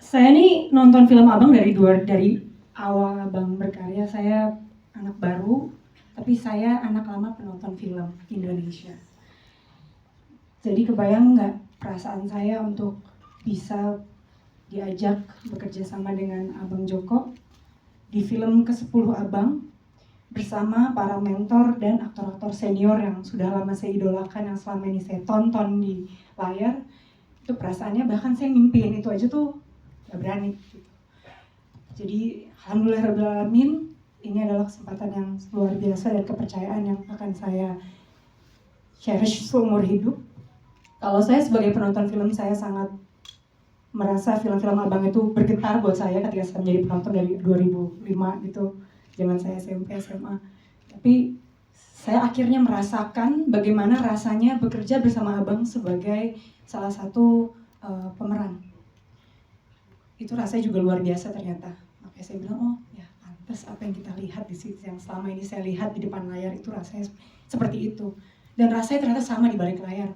Saya nih nonton film Abang dari awal Abang berkarya. Saya anak baru, tapi saya anak lama penonton film Indonesia. Jadi kebayang nggak perasaan saya untuk bisa diajak bekerja sama dengan Abang Joko di film ke-10 Abang bersama para mentor dan aktor-aktor senior yang sudah lama saya idolakan, yang selama ini saya tonton di layar. Itu perasaannya, bahkan saya mimpiin itu aja tuh gak berani gitu. Jadi alhamdulillahirrahmanirrahim, ini adalah kesempatan yang luar biasa dan kepercayaan yang akan saya cherish seumur hidup. Kalau saya sebagai penonton film, saya sangat merasa film-film Abang itu bergetar buat saya ketika saya menjadi penonton dari 2005 gitu, zaman saya SMP, SMA. Tapi saya akhirnya merasakan bagaimana rasanya bekerja bersama Abang sebagai salah satu pemeran. Itu rasanya juga luar biasa ternyata. Makanya saya bilang, oh ya pantas apa yang kita lihat di situ, yang selama ini saya lihat di depan layar itu rasanya seperti itu. Dan rasanya ternyata sama di balik layar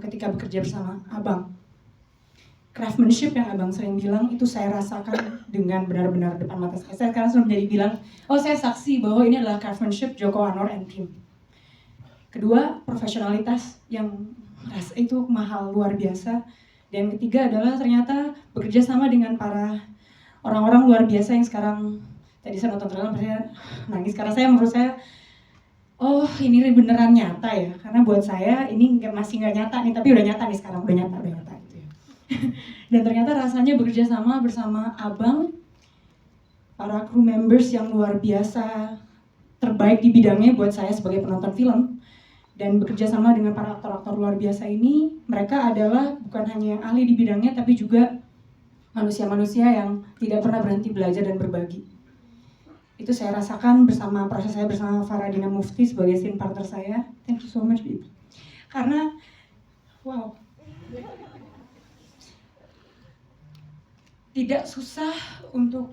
ketika bekerja bersama Abang. Craftsmanship yang Abang sering bilang itu saya rasakan dengan benar-benar depan mata saya. Saya sekarang sudah menjadi bilang, oh saya saksi bahwa ini adalah craftsmanship Joko Anwar and team. Kedua, profesionalitas yang rasa itu mahal luar biasa. Dan ketiga adalah ternyata bekerja sama dengan para orang-orang luar biasa yang sekarang, tadi saya nonton trailer saya nangis karena menurut saya, oh ini beneran nyata ya, karena buat saya ini masih nggak nyata nih, tapi udah nyata nih sekarang, udah nyata gitu ya. Dan ternyata rasanya bekerja sama bersama Abang, para crew members yang luar biasa, terbaik di bidangnya buat saya sebagai penonton film, dan bekerja sama dengan para aktor-aktor luar biasa ini, mereka adalah bukan hanya yang ahli di bidangnya, tapi juga manusia-manusia yang tidak pernah berhenti belajar dan berbagi. Itu saya rasakan bersama proses saya bersama Faradina Mufti sebagai scene partner saya. Thank you so much, Bibi. Karena, wow, tidak susah untuk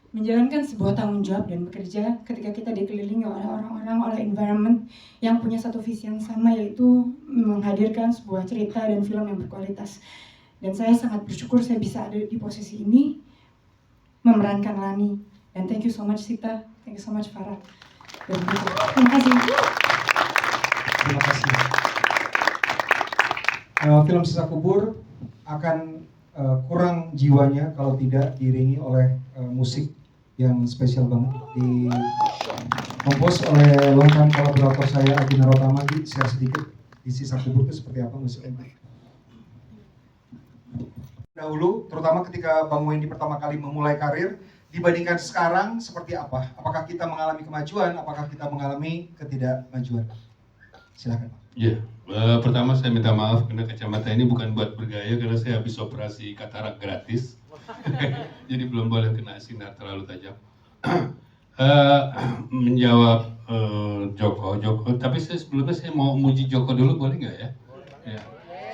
menjalankan sebuah tanggung jawab dan bekerja ketika kita dikelilingi oleh orang-orang, oleh environment yang punya satu visi yang sama, yaitu menghadirkan sebuah cerita dan film yang berkualitas. Dan saya sangat bersyukur saya bisa ada di posisi ini, memerankan Lani. Dan thank you so much Sita, thank you so much Farah. Terima kasih. Terima kasih. Film Siksa Kubur akan kurang jiwanya kalau tidak diiringi oleh musik yang spesial banget, dikompos oleh longkan kolaborator saya Adi Narotama. Share sedikit di Siksa Kubur itu seperti apa musiknya. Dahulu, terutama ketika Bang Wendy pertama kali memulai karir, dibandingkan sekarang seperti apa? Apakah kita mengalami kemajuan? Apakah kita mengalami ketidakmajuan? Silakan. Iya, pertama saya minta maaf karena kacamata ini bukan buat bergaya karena saya habis operasi katarak gratis. Jadi belum boleh kena sinar terlalu tajam. Menjawab Joko, tapi sebelumnya saya mau muji Joko dulu, boleh nggak ya? Ya.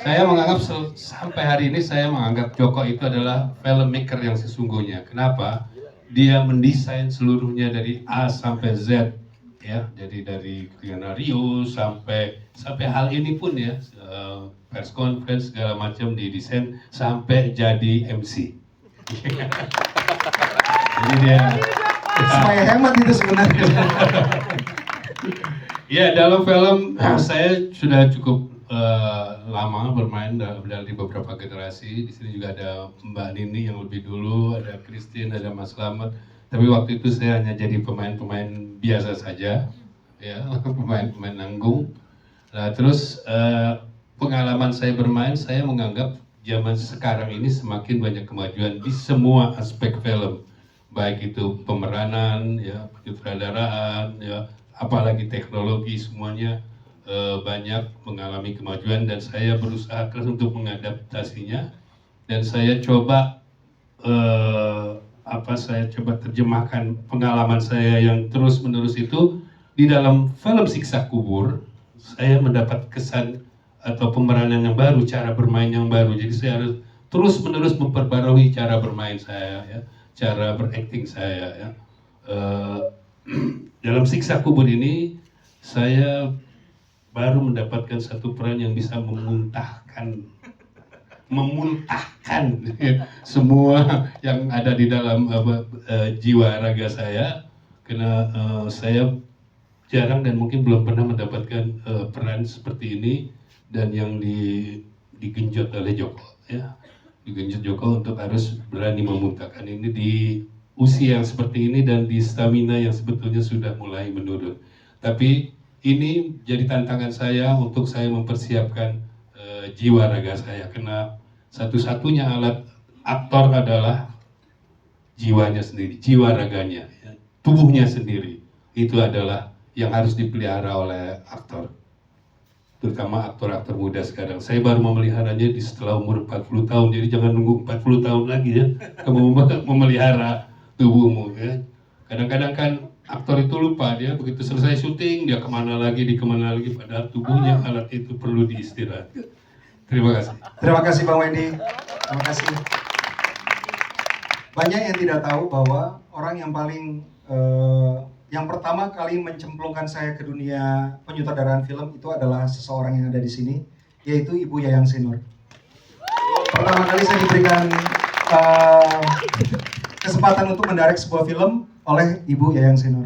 Saya menganggap sampai hari ini saya menganggap Joko itu adalah filmmaker yang sesungguhnya. Kenapa? Dia mendesain seluruhnya dari A sampai Z, ya. Jadi dari skenario sampai hal ini pun ya, press conference segala macam didesain sampai jadi MC. Jadi dia supaya hemat itu sebenarnya. Ya, dalam film saya sudah cukup lama bermain di beberapa generasi. Di sini juga ada Mbak Nini yang lebih dulu, ada Christine, ada Mas Slamet. Tapi waktu itu saya hanya jadi pemain-pemain biasa saja, ya, pemain nanggung. Nah, terus pengalaman saya bermain, saya menganggap zaman sekarang ini semakin banyak kemajuan di semua aspek film, baik itu pemeranan, ya, penyutradaraan, ya, apalagi teknologi, semuanya banyak mengalami kemajuan dan saya berusaha keras untuk mengadaptasinya dan saya coba saya coba terjemahkan pengalaman saya yang terus-menerus itu di dalam film Siksa Kubur. Saya mendapat kesan atau pemeranan yang baru, cara bermain yang baru. Jadi saya harus terus-menerus memperbarui cara bermain saya, ya, cara berakting saya. Ya. Dalam Siksa Kubur ini saya baru mendapatkan satu peran yang bisa memuntahkan semua yang ada di dalam jiwa raga saya, karena saya jarang dan mungkin belum pernah mendapatkan peran seperti ini dan yang digenjot oleh Joko, ya, digenjot Joko untuk harus berani memuntahkan ini di usia yang seperti ini dan di stamina yang sebetulnya sudah mulai menurun. Tapi ini jadi tantangan saya untuk saya mempersiapkan jiwa raga saya, karena satu-satunya alat aktor adalah jiwanya sendiri, jiwa raganya, ya, tubuhnya sendiri. Itu adalah yang harus dipelihara oleh aktor, terutama aktor-aktor muda sekarang. Saya baru memeliharanya setelah umur 40 tahun, jadi jangan nunggu 40 tahun lagi ya, kamu memelihara tubuhmu. Ya. Kadang-kadang kan aktor itu lupa, dia begitu selesai syuting dia kemana lagi, padahal tubuhnya alat itu perlu diistirahatkan. Terima kasih. Terima kasih Bang Wendy. Terima kasih. Banyak yang tidak tahu bahwa orang yang paling yang pertama kali mencemplungkan saya ke dunia penyutradaraan film itu adalah seseorang yang ada di sini, yaitu Ibu Yayang Senur. Pertama kali saya diberikan kesempatan untuk mendirect sebuah film oleh Ibu Yayang Senur.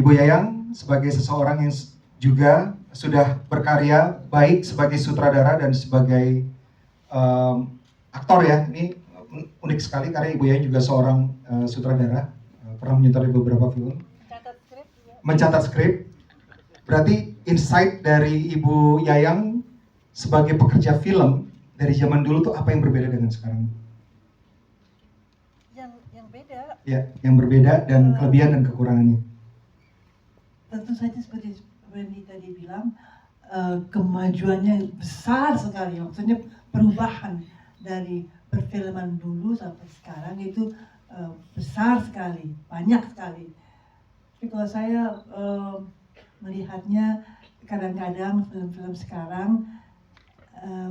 Ibu Yayang sebagai seseorang yang juga sudah berkarya baik sebagai sutradara dan sebagai aktor, ya. Ini unik sekali karena Ibu Yayang juga seorang sutradara, pernah menyutradarai beberapa film. Mencatat skrip. Berarti insight dari Ibu Yayang sebagai pekerja film dari zaman dulu tuh apa yang berbeda dengan sekarang? Yang beda. Ya, yang berbeda dan kelebihan dan kekurangannya. Tentu saja seperti Wendy tadi bilang, kemajuannya besar sekali. Maksudnya perubahan dari perfilman dulu sampai sekarang itu besar sekali, banyak sekali. Tapi kalau saya melihatnya kadang-kadang film-film sekarang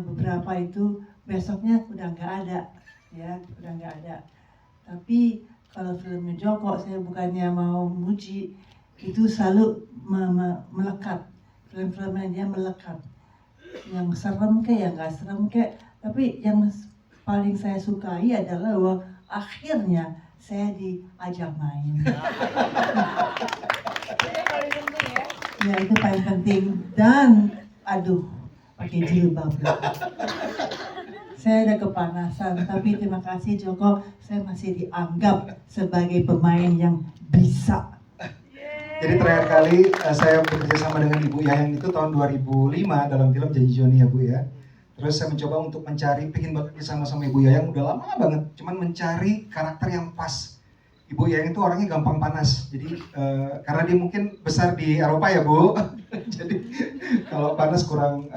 beberapa itu besoknya udah nggak ada, ya, udah nggak ada. Tapi kalau filmnya Joko, saya bukannya mau muji, itu selalu melekat. Film-filmnya dia melekat. Yang serem kayak, yang nggak serem kayak. Tapi yang paling saya sukai adalah bahwa akhirnya saya diajak main. Ya, itu paling penting. Dan aduh, pakai jilbab. Saya udah kepanasan, tapi terima kasih Joko, saya masih dianggap sebagai pemain yang bisa. Jadi terakhir kali saya bekerja sama dengan Ibu Yayang itu tahun 2005 dalam film Janji Joni, ya Bu, ya. Terus saya mencoba untuk pengen bekerja sama Ibu Yayang udah lama banget, cuman mencari karakter yang pas. Ibu Yayang itu orangnya gampang panas, jadi karena dia mungkin besar di Eropa, ya Bu. Jadi kalau panas kurang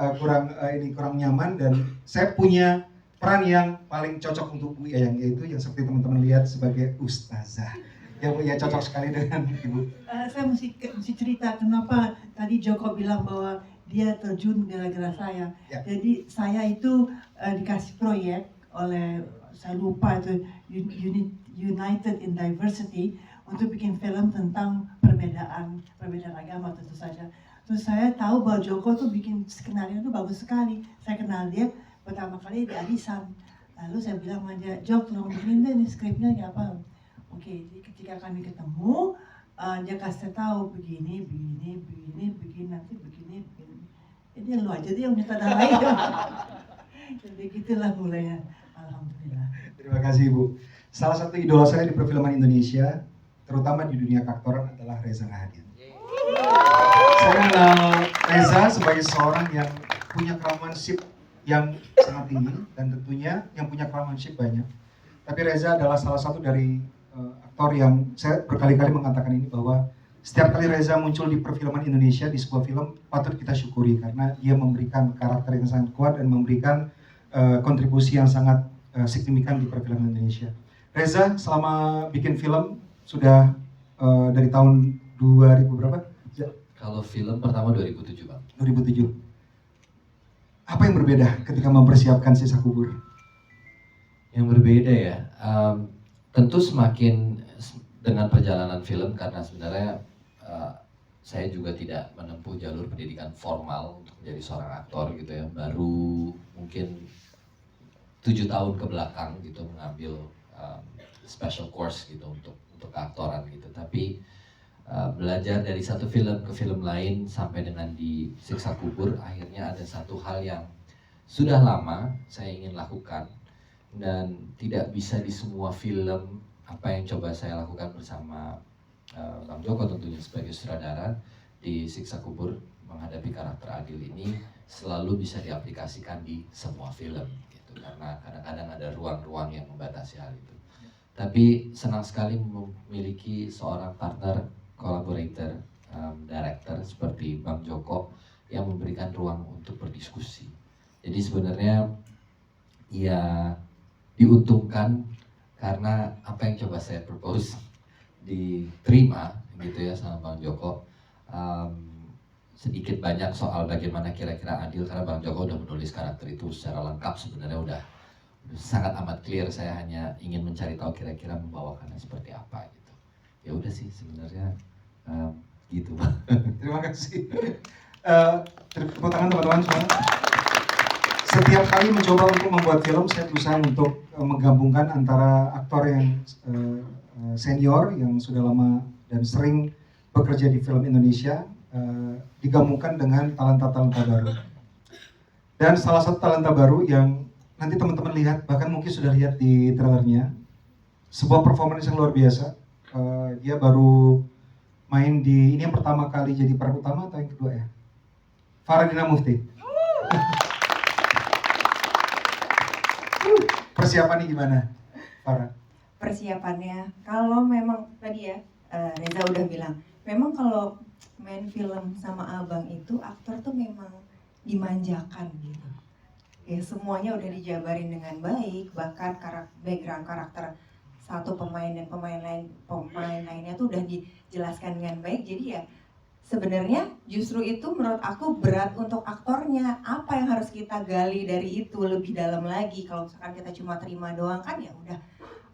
nyaman, dan saya punya peran yang paling cocok untuk Bu Yayang, yaitu yang seperti teman-teman lihat sebagai ustazah. Ya Bu, ya, cocok sekali dengan Ibu. Saya mesti cerita kenapa tadi Joko bilang bahwa dia terjun gara-gara saya. Ya. Jadi saya itu dikasih proyek oleh, saya lupa itu, United in Diversity, untuk bikin film tentang perbedaan agama tentu saja. Terus saya tahu bahwa Joko tuh bikin skenario itu bagus sekali. Saya kenal dia pertama kali di Arisan. Lalu saya bilang sama dia, Jok, tolong bikin deh, ini skripnya kayak apa. Oke, jadi ketika kami ketemu, dia kasih tahu begini, nanti begini. Jadi lu aja dia yang nyutradarai. Jadi gitulah mulainya. Alhamdulillah. Terima kasih Ibu. Salah satu idola saya di perfilman Indonesia, terutama di dunia keaktoran, adalah Reza Rahadian. Saya kenal Reza sebagai seorang yang punya craftsmanship yang sangat tinggi dan tentunya yang punya craftsmanship banyak. Tapi Reza adalah salah satu dari aktor yang saya berkali-kali mengatakan ini bahwa setiap kali Reza muncul di perfilman Indonesia di sebuah film patut kita syukuri karena dia memberikan karakter yang sangat kuat dan memberikan kontribusi yang sangat signifikan di perfilman Indonesia. Reza selama bikin film sudah dari tahun 2000 berapa? Kalau film pertama 2007 Bang. 2007. Apa yang berbeda ketika mempersiapkan Sisa Kubur? Yang berbeda ya, tentu semakin dengan perjalanan film karena sebenarnya saya juga tidak menempuh jalur pendidikan formal untuk menjadi seorang aktor gitu ya, baru mungkin 7 tahun ke belakang gitu mengambil special course gitu untuk keaktoran gitu. Tapi belajar dari satu film ke film lain sampai dengan di Siksa Kubur, akhirnya ada satu hal yang sudah lama saya ingin lakukan dan tidak bisa di semua film. Apa yang coba saya lakukan bersama Bang Joko tentunya sebagai sutradara di Siksa Kubur menghadapi karakter Adil ini selalu bisa diaplikasikan di semua film gitu, karena kadang-kadang ada ruang-ruang yang membatasi hal itu. Tapi senang sekali memiliki seorang partner, collaborator, director seperti Bang Joko yang memberikan ruang untuk berdiskusi. Jadi sebenarnya ya diuntungkan karena apa yang coba saya propose diterima gitu ya sama Bang Joko. Sedikit banyak soal bagaimana kira-kira Adil, karena Bang Joko udah menulis karakter itu secara lengkap, sebenarnya udah sangat amat clear. Saya hanya ingin mencari tahu kira-kira membawakannya seperti apa gitu. Ya udah sih sebenarnya gitu Bang. Terima kasih. Tepuk tangan teman-teman semua. Setiap kali mencoba untuk membuat film, saya berusaha untuk menggabungkan antara aktor yang senior yang sudah lama dan sering bekerja di film Indonesia, digabungkan dengan talenta-talenta baru. Dan salah satu talenta baru yang nanti teman-teman lihat, bahkan mungkin sudah lihat di trailernya, sebuah performance yang luar biasa. Dia baru main di, ini yang pertama kali jadi peran utama atau yang kedua ya? Faradina Mufti. Persiapannya gimana, Farah? Persiapannya, kalau memang tadi ya Reza udah bilang, memang kalau main film sama abang itu aktor tuh memang dimanjakan gitu. Ya semuanya udah dijabarin dengan baik, bahkan background karakter satu pemain dan pemain lainnya tuh udah dijelaskan dengan baik. Jadi ya sebenarnya justru itu menurut aku berat untuk aktornya. Apa yang harus kita gali dari itu lebih dalam lagi. Kalau misalkan kita cuma terima doang kan ya udah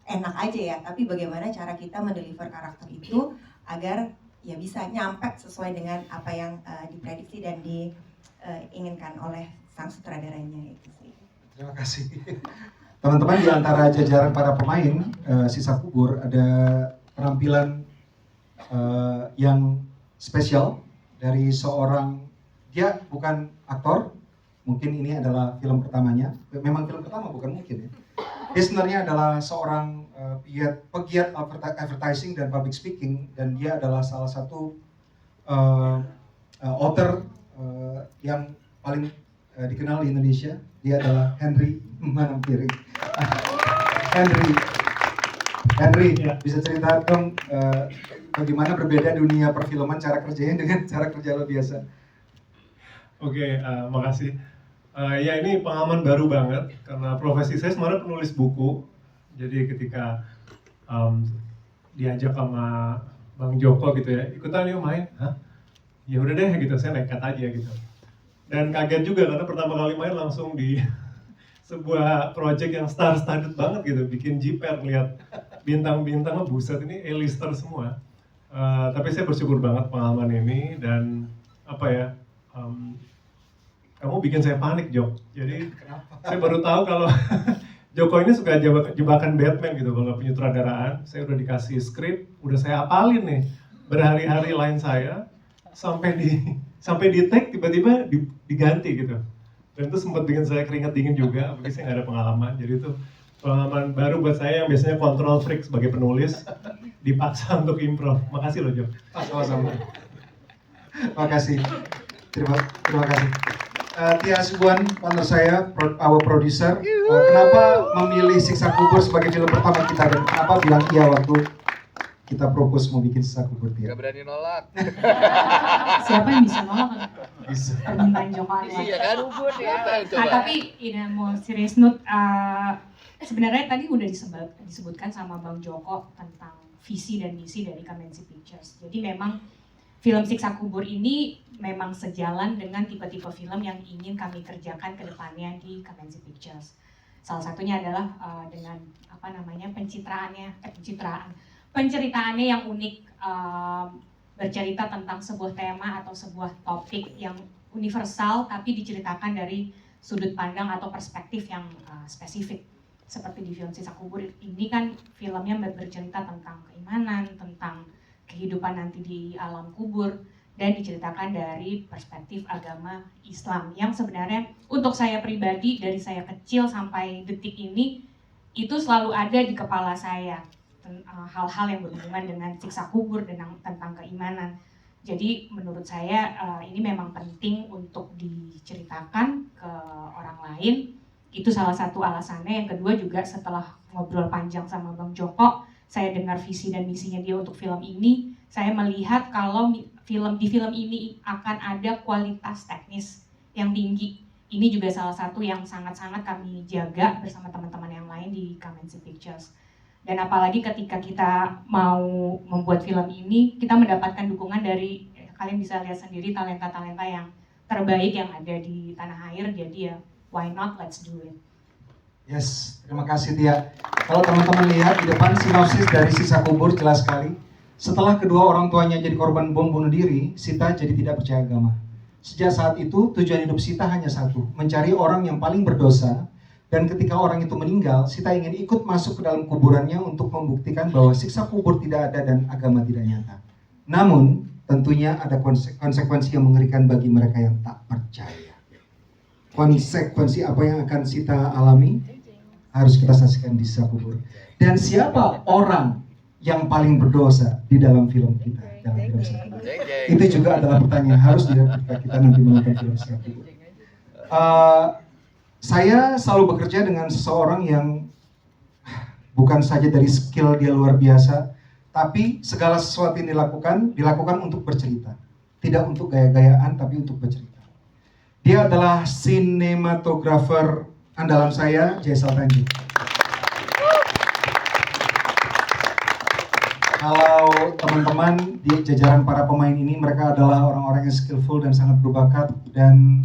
enak aja ya. Tapi bagaimana cara kita mendeliver karakter itu agar ya bisa nyampe sesuai dengan apa yang diprediksi dan diinginkan oleh sang sutradaranya itu sih. Terima kasih. Teman-teman, di antara jajaran para pemain Sisa Kubur ada penampilan yang spesial dari seorang, dia bukan aktor, mungkin ini adalah film pertamanya, memang film pertama bukan mungkin ya. Dia sebenarnya adalah seorang pegiat advertising dan public speaking, dan dia adalah salah satu author yang paling dikenal di Indonesia. Dia adalah Henry Manampiri. Henry, bisa cerita dong bagaimana berbeda dunia perfilman cara kerjanya dengan cara kerja lo biasa? Oke, makasih. Ya ini pengalaman baru banget karena profesi saya sebenarnya penulis buku. Jadi ketika diajak sama Bang Joko gitu ya, ikutan yuk main, hah? Ya udah deh gitu, saya nekat aja gitu. Dan kaget juga karena pertama kali main langsung di sebuah project yang star-studded banget gitu, bikin jiper lihat bintang-bintangnya, buset ini A-lister semua. Tapi saya bersyukur banget pengalaman ini dan apa ya, kamu bikin saya panik Jok. Jadi saya baru tahu kalau Joko ini suka jebakan Batman gitu kalau penyutradaraan. Saya udah dikasih skrip, udah saya hafalin nih berhari-hari line saya sampai di take tiba-tiba diganti gitu. Dan itu sempat bikin saya keringat dingin juga, apalagi saya nggak ada pengalaman. Jadi itu pengalaman baru buat saya yang biasanya control freak sebagai penulis dipaksa untuk improv. Makasih loh Jok. Sama-sama. Makasih. Terima kasih. Tia Subuan, partner saya, our producer. Kenapa memilih Siksa Kubur sebagai film pertama kita dan kenapa bilang iya waktu kita propose mau bikin Siksa Kubur, Tia? Gak berani nolak. Siapa yang bisa nolak? Bisa. Permintaan Joko Anwar. Iya kan? Tapi ini mau serius note, sebenarnya tadi udah disebutkan sama Bang Joko tentang visi dan misi dari Kamenzi Pictures. Jadi memang film Siksa Kubur ini memang sejalan dengan tipe-tipe film yang ingin kami kerjakan ke depannya di Kamenzi Pictures. Salah satunya adalah dengan penceritaannya yang unik, bercerita tentang sebuah tema atau sebuah topik yang universal tapi diceritakan dari sudut pandang atau perspektif yang spesifik. Seperti di film Siksa Kubur ini kan filmnya bercerita tentang keimanan, tentang kehidupan nanti di alam kubur, dan diceritakan dari perspektif agama Islam yang sebenarnya untuk saya pribadi dari saya kecil sampai detik ini itu selalu ada di kepala saya, hal-hal yang berhubungan dengan siksa kubur dan tentang keimanan. Jadi menurut saya ini memang penting untuk diceritakan ke orang lain. Itu salah satu alasannya. Yang kedua juga setelah ngobrol panjang sama Bang Joko, saya dengar visi dan misinya dia untuk film ini. Saya melihat kalau di film ini akan ada kualitas teknis yang tinggi. Ini juga salah satu yang sangat-sangat kami jaga bersama teman-teman yang lain di Kamenzi Pictures. Dan apalagi ketika kita mau membuat film ini, kita mendapatkan dukungan dari, kalian bisa lihat sendiri talenta-talenta yang terbaik yang ada di tanah air. Jadi ya, why not, let's do it. Yes, terima kasih Tia. Kalau teman-teman lihat di depan sinopsis dari Siksa Kubur jelas sekali. Setelah kedua orang tuanya jadi korban bom bunuh diri, Sita jadi tidak percaya agama. Sejak saat itu, tujuan hidup Sita hanya satu, mencari orang yang paling berdosa. Dan ketika orang itu meninggal, Sita ingin ikut masuk ke dalam kuburannya untuk membuktikan bahwa siksa kubur tidak ada dan agama tidak nyata. Namun, tentunya ada konsekuensi yang mengerikan bagi mereka yang tak percaya. Konsekuensi apa yang akan Sita alami harus kita saksikan di siksa kubur. Dan siapa orang yang paling berdosa di dalam film kita, dalam film Siksa Kubur? Itu juga adalah pertanyaan yang harus dilihat ketika kita nanti menonton film Siksa Kubur. Saya selalu bekerja dengan seseorang yang bukan saja dari skill dia luar biasa, tapi segala sesuatu yang dilakukan untuk bercerita. Tidak untuk gaya-gayaan, tapi untuk bercerita. Dia adalah sinematografer andalan saya, Jaisal Tanjung. Kalau teman-teman di jajaran para pemain ini, mereka adalah orang-orang yang skillful dan sangat berbakat, dan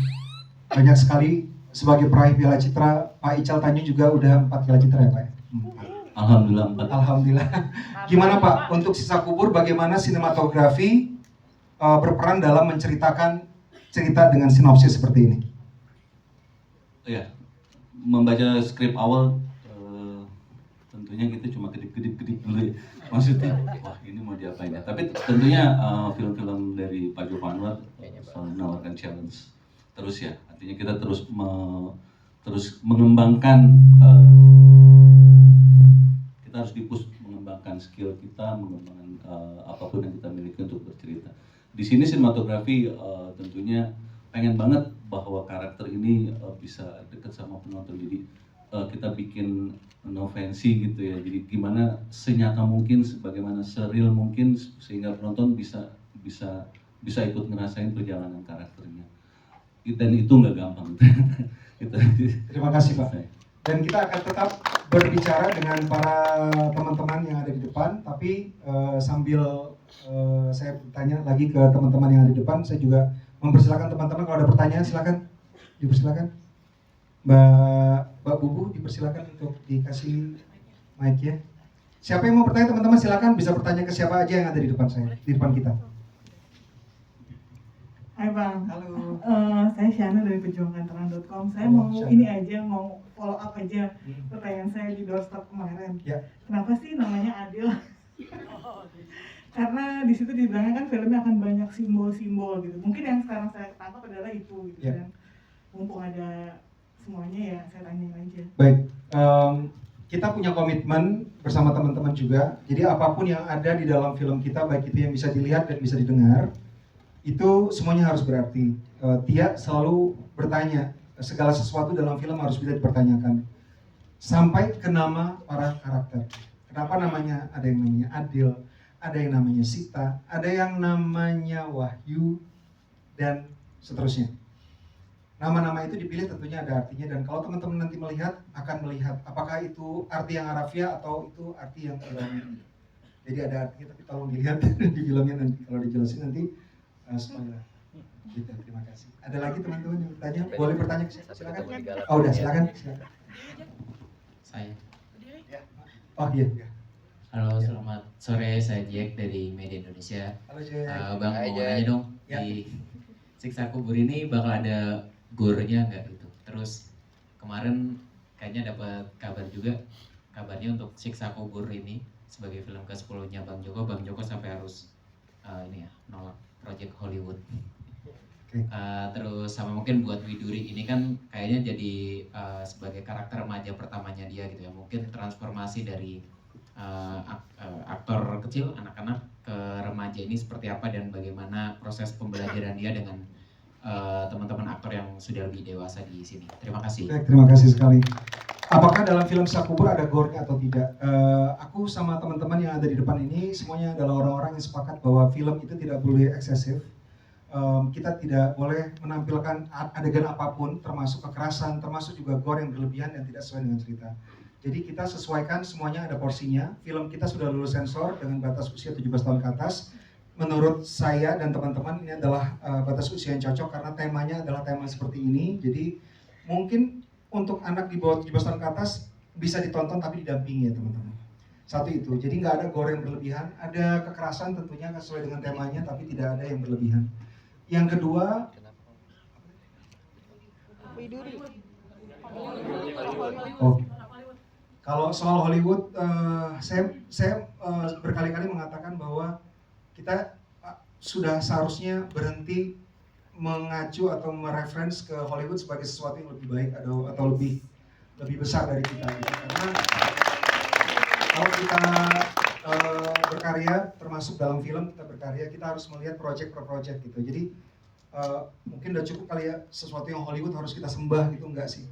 banyak sekali sebagai peraih Piala Citra. Pak Ical Tanjung juga udah 4 Piala Citra ya Pak ya? Alhamdulillah 4. Alhamdulillah. Gimana Pak, untuk Siksa Kubur bagaimana sinematografi berperan dalam menceritakan cerita dengan sinopsis seperti ini? Ya, membaca skrip awal tentunya kita cuma kedip-kedip dulu ya. Maksudnya, wah ini mau diapain ya. Tapi tentunya film-film dari Pak Joko Anwar selalu menawarkan challenge terus ya. Artinya kita terus mengembangkan, kita harus di-push mengembangkan skill kita, mengembangkan apapun yang kita miliki untuk bercerita. Di sini sinematografi tentunya pengen banget bahwa karakter ini bisa dekat sama penonton. Jadi kita bikin no fancy gitu ya. Jadi gimana senyata mungkin, sebagaimana seril mungkin sehingga penonton bisa ikut ngerasain perjalanan karakternya. Dan itu nggak gampang. Terima kasih Pak. Dan kita akan tetap berbicara dengan para teman-teman yang ada di depan, tapi sambil saya bertanya lagi ke teman-teman yang ada di depan, saya juga mempersilakan teman-teman kalau ada pertanyaan silakan dipersilakan. Mbak Bubu dipersilakan untuk dikasih mic ya. Siapa yang mau bertanya teman-teman silakan, bisa bertanya ke siapa aja yang ada di depan saya, di depan kita. Hai Bang. Halo. Saya Shana dari pejuangkanterang.com. Saya Halo, mau Shana. ini aja, mau follow up aja pertanyaan saya di doorstop kemarin. Ya. Kenapa sih namanya Adil? Karena di situ dibilangnya kan filmnya akan banyak simbol-simbol gitu. Mungkin yang sekarang saya tangkap adalah itu gitu kan. Mumpung ada semuanya ya, saya tanyain aja. Baik, kita punya komitmen bersama teman-teman juga. Jadi apapun yang ada di dalam film kita, baik itu yang bisa dilihat dan bisa didengar, Itu semuanya harus berarti. Tia selalu bertanya, segala sesuatu dalam film harus bisa dipertanyakan. Sampai ke nama para karakter. Kenapa namanya, ada yang namanya Adil, ada yang namanya Sita, ada yang namanya Wahyu, dan seterusnya. Nama-nama itu dipilih tentunya ada artinya, dan kalau teman-teman nanti melihat, akan melihat apakah itu arti yang harafiah atau itu arti yang ilmiah. Jadi ada artinya, tapi tolong dilihat di filmnya nanti, kalau dijelasin nanti spoiler. Gitu, terima kasih. Ada lagi teman-teman yang bertanya? Boleh bertanya, silakan. Oh udah, silakan. Saya. Oh iya. Halo, selamat sore. Saya Jack dari Media Indonesia. Halo Jack. Bang, mau nanya dong, di Siksa Kubur ini bakal ada gore-nya nggak gitu? Terus kemarin kayaknya dapat kabar juga, kabarnya untuk Siksa Kubur ini sebagai film ke-10-nya Bang Joko sampai harus nolak project Hollywood. Terus sama mungkin buat Widuri ini kan kayaknya jadi sebagai karakter remaja pertamanya dia gitu ya, mungkin transformasi dari aktor kecil, anak-anak ke remaja ini seperti apa dan bagaimana proses pembelajaran dia dengan teman-teman aktor yang sudah lebih dewasa di sini. Terima kasih. Baik, terima kasih sekali. Apakah dalam film Siksa Kubur ada gore-nya atau tidak? Aku sama teman-teman yang ada di depan ini semuanya adalah orang-orang yang sepakat bahwa film itu tidak boleh eksesif. Kita tidak boleh menampilkan adegan apapun, termasuk kekerasan, termasuk juga gore yang berlebihan dan tidak sesuai dengan cerita. Jadi kita sesuaikan semuanya, ada porsinya. Film kita sudah lulus sensor dengan batas usia 17 tahun ke atas. Menurut saya dan teman-teman ini adalah batas usia yang cocok karena temanya adalah tema seperti ini. Jadi mungkin untuk anak di bawah 17 tahun ke atas bisa ditonton tapi didampingi ya teman-teman. Satu itu, jadi nggak ada gore yang berlebihan. Ada kekerasan tentunya sesuai dengan temanya tapi tidak ada yang berlebihan. Yang kedua, kalau soal Hollywood, saya berkali-kali mengatakan bahwa kita sudah seharusnya berhenti mengacu atau mereference ke Hollywood sebagai sesuatu yang lebih baik atau lebih besar dari kita. Gitu. Karena kalau kita berkarya, termasuk dalam film kita berkarya, kita harus melihat project per project gitu. Jadi mungkin udah cukup kali ya sesuatu yang Hollywood harus kita sembah gitu, enggak sih.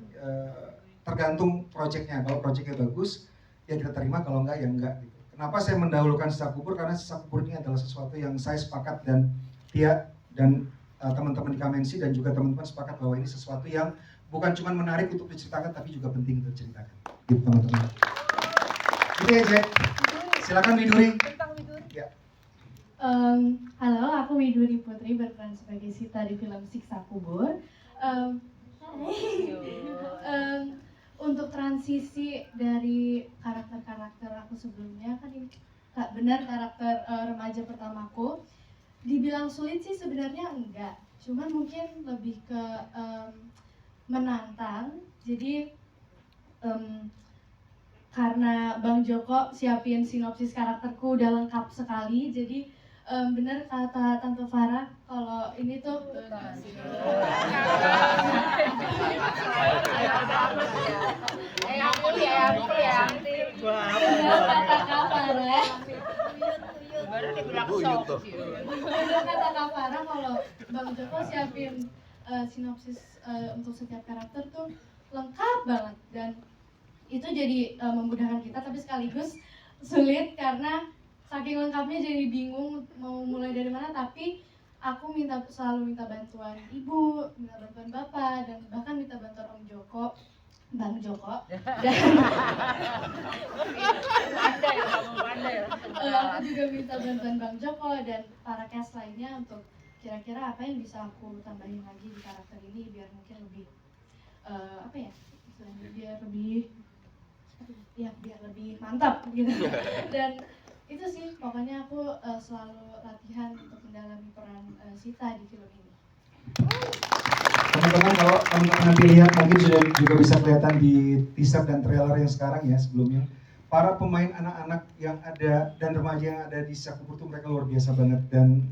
Tergantung projectnya. Kalau projectnya bagus, ya kita terima. Kalau enggak, ya enggak. Gitu. Kenapa saya mendahulukan Siksa Kubur? Karena Siksa Kubur ini adalah sesuatu yang saya sepakat dan Tia dan teman-teman di Kamensi dan juga teman-teman sepakat bahwa ini sesuatu yang bukan cuma menarik untuk diceritakan, tapi juga penting untuk diceritakan. Gitu teman-teman. Gitu ya Jack. Silakan Widuri. Ya. Halo, aku Widuri Putri berperan sebagai Sita di film Siksa Kubur. Untuk transisi dari karakter-karakter aku sebelumnya kan ini benar karakter remaja pertamaku. Dibilang sulit sih sebenarnya enggak, cuman mungkin lebih ke menantang. Jadi karena Bang Joko siapin sinopsis karakterku udah lengkap sekali, jadi benar kata Tante Farah kalau ini tuh kata Kak Farah kata Kak Farah kalau Bang Joko siapin sinopsis untuk setiap karakter tuh lengkap banget, dan itu jadi memudahkan kita tapi sekaligus sulit karena saking lengkapnya jadi bingung mau mulai dari mana. Tapi aku selalu minta bantuan ibu, minta bantuan bapak, dan bahkan minta bantuan Om Joko, Bang Joko, dan aku juga minta bantuan Bang Joko dan para cast lainnya untuk kira-kira apa yang bisa aku tambahin lagi di karakter ini biar mungkin lebih biar lebih mantap gitu. Dan itu sih pokoknya aku selalu latihan untuk mendalami peran Sita di film ini. Teman-teman, kalau teman-teman nanti lihat mungkin sudah juga bisa kelihatan di teaser dan trailer yang sekarang ya sebelumnya. Para pemain anak-anak yang ada dan remaja yang ada di Siksa Kubur itu mereka luar biasa banget, dan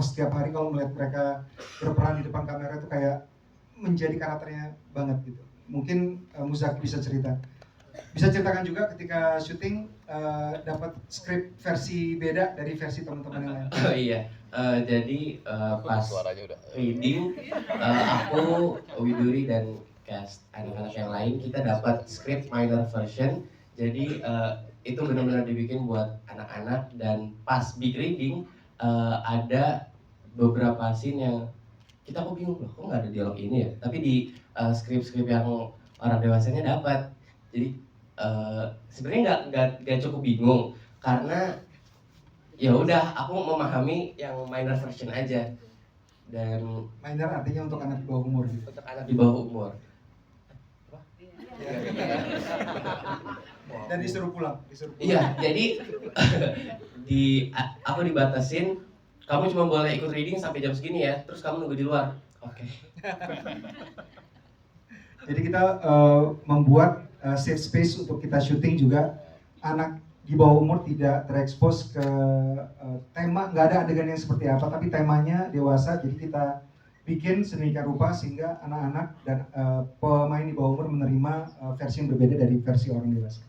setiap hari kalau melihat mereka berperan di depan kamera itu kayak menjadi karakternya banget gitu. Mungkin Muzaki bisa ceritakan juga ketika syuting dapat skrip versi beda dari versi teman-teman yang lain. Oh iya, Jadi pas reading, aku, Widuri dan cast anak-anak yang lain kita dapat script minor version. Jadi itu benar-benar dibikin buat anak-anak dan pas big reading ada beberapa scene yang kita kok bingung loh, kok nggak ada dialog ini ya? Tapi di skrip-skrip yang orang dewasanya dapat. Jadi sebenarnya nggak cukup bingung karena ya udah aku memahami yang minor version aja. Dan minor artinya untuk anak di bawah umur gitu. Untuk anak di bawah umur. Dan disuruh pulang. Iya, jadi aku dibatasin, kamu cuma boleh ikut reading sampai jam segini ya, terus kamu nunggu di luar. Oke. Jadi kita membuat safe space untuk kita syuting juga. Anak di bawah umur tidak terekspos ke tema, nggak ada adegan yang seperti apa, tapi temanya dewasa. Jadi kita bikin sedemikian rupa sehingga anak-anak dan pemain di bawah umur menerima versi yang berbeda dari versi orang dewasa.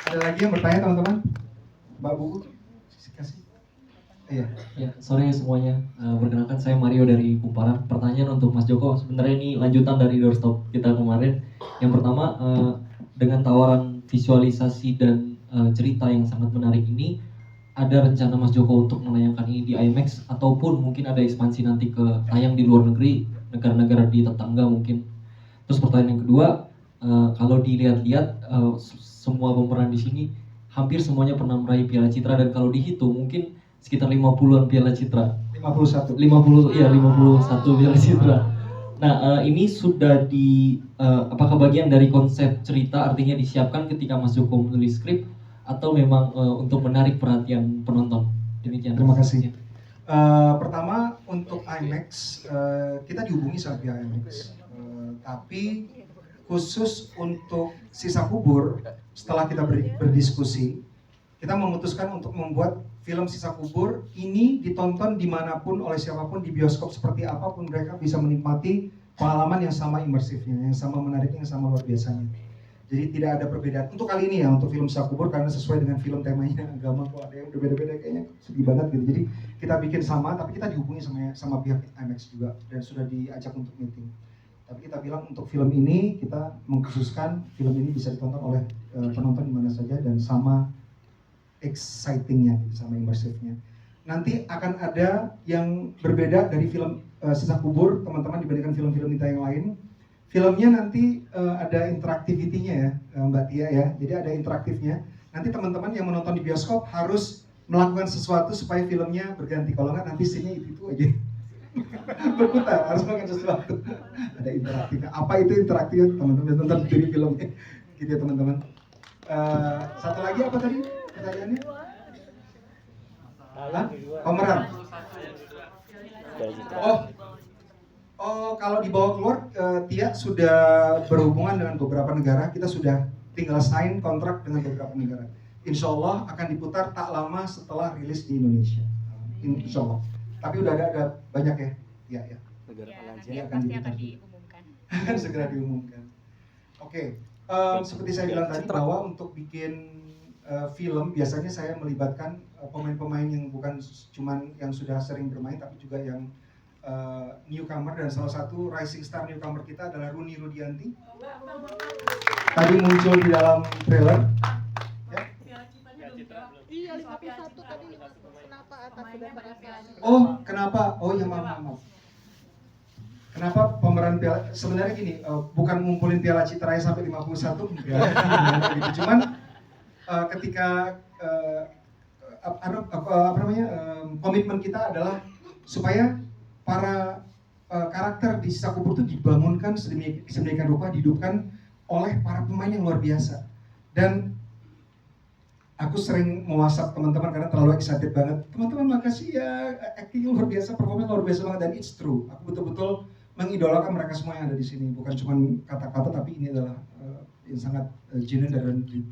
Ada lagi yang bertanya teman-teman? Mbak Buku, kasih. Iya. Ya, sore semuanya. Perkenalkan saya Mario dari Kumparan. Pertanyaan untuk Mas Joko. Sebenarnya ini lanjutan dari doorstop kita kemarin. Yang pertama, dengan tawaran visualisasi dan cerita yang sangat menarik ini, ada rencana Mas Joko untuk menayangkan ini di IMAX ataupun mungkin ada ekspansi nanti ke tayang di luar negeri, negara-negara di tetangga mungkin. Terus pertanyaan yang kedua, kalau dilihat-lihat semua pemeran di sini hampir semuanya pernah meraih Piala Citra dan kalau dihitung mungkin sekitar 50-an Piala Citra. 51 Piala Citra. Nah, ini sudah apakah bagian dari konsep cerita, artinya disiapkan ketika Mas Joko menulis skrip atau memang untuk menarik perhatian penonton? Demikian. Terima kasih. Pertama untuk IMAX, kita dihubungi sama pihak IMAX, tapi khusus untuk Sisa Kubur, setelah kita berdiskusi, kita memutuskan untuk membuat film Sisa Kubur ini ditonton dimanapun oleh siapapun di bioskop seperti apapun mereka bisa menikmati pengalaman yang sama imersifnya, yang sama menariknya, yang sama luar biasanya. Jadi tidak ada perbedaan untuk kali ini ya, untuk film Sisa Kubur karena sesuai dengan film temanya agama, kok ada yang berbeda-beda kayaknya sedih banget gitu. Jadi kita bikin sama, tapi kita dihubungi sama pihak IMAX juga dan sudah diajak untuk meeting. Tapi kita bilang untuk film ini kita mengkhususkan film ini bisa ditonton oleh penonton di mana saja dan sama excitingnya, sama imersifnya. Nanti akan ada yang berbeda dari film Sisa Kubur teman-teman dibandingkan film-film kita yang lain. Filmnya nanti ada interaktivitinya ya Mbak Tia ya, jadi ada interaktifnya. Nanti teman-teman yang menonton di bioskop harus melakukan sesuatu supaya filmnya berganti. Kalau nggak nanti scene-nya itu aja. Berputar, harus melakukan sesuatu. Ada interaktifnya. Apa itu interaktif? Teman-teman nonton di filmnya. Gitu ya teman-teman. Satu lagi apa tadi pertanyaannya? Pemeran. Oh, kalau dibawa keluar, Tia sudah berhubungan dengan beberapa negara. Kita sudah tinggal sign kontrak dengan beberapa negara. Insya Allah akan diputar tak lama setelah rilis di Indonesia. Insya Allah. Tapi udah ada banyak ya. Ya. Negara pasti akan diumumkan. Akan segera diumumkan. Oke. Seperti saya bilang tadi bahwa untuk bikin film biasanya saya melibatkan pemain-pemain yang bukan cuman yang sudah sering bermain tapi juga yang newcomer, dan salah satu rising star newcomer kita adalah Runi Rudianti. Tadi muncul di dalam trailer. Ya. Iya, 51 tadi kenapa atas sudah berhasil? Oh, kenapa? Oh ya maaf. Kenapa pemeran Piala, sebenarnya gini, bukan ngumpulin Piala Citra sampai 51 enggak, gitu. Cuman ketika komitmen kita adalah supaya para karakter di Sisa Kubur itu dibangunkan sedemikian rupa, dihidupkan oleh para pemain yang luar biasa. Dan aku sering me-WhatsApp teman-teman karena terlalu excited banget. Teman-teman makasih ya, acting luar biasa, performanya luar biasa banget, dan it's true. Aku betul-betul mengidolakan mereka semua yang ada di sini. Bukan cuma kata-kata, tapi ini adalah yang sangat genuine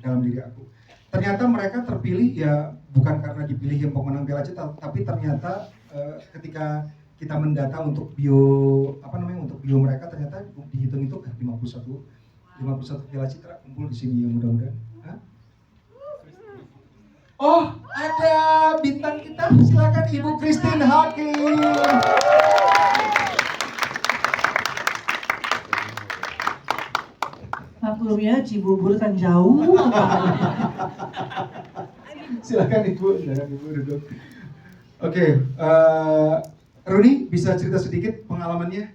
dalam diri aku. Ternyata mereka terpilih ya bukan karena dipilih yang pemenang Piala Citra, tapi ternyata ketika kita mendata untuk bio mereka, ternyata dihitung itu 51 Piala Citra kumpul di sini, yang mudah-mudahan. Oh, ada bintang kita. Silakan Ibu Christine Hakim. Maklumnya Cibubur kan jauh. Silakan Ibu duduk. Oke, Roni bisa cerita sedikit pengalamannya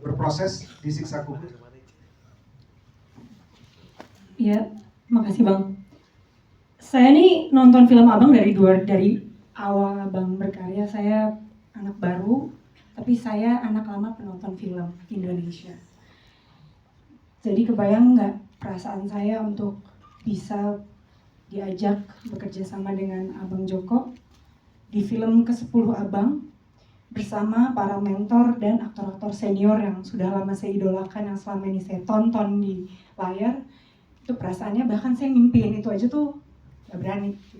berproses di Siksa Kubur? Iya, makasih Bang. Saya nih nonton film Abang dari awal Abang berkarya. Saya anak baru, tapi saya anak lama penonton film Indonesia. Jadi kebayang nggak perasaan saya untuk bisa diajak bekerja sama dengan Abang Joko di film ke-10 Abang bersama para mentor dan aktor-aktor senior yang sudah lama saya idolakan, yang selama ini saya tonton di layar. Itu perasaannya bahkan saya ngimpiin itu aja tuh gak berani gitu.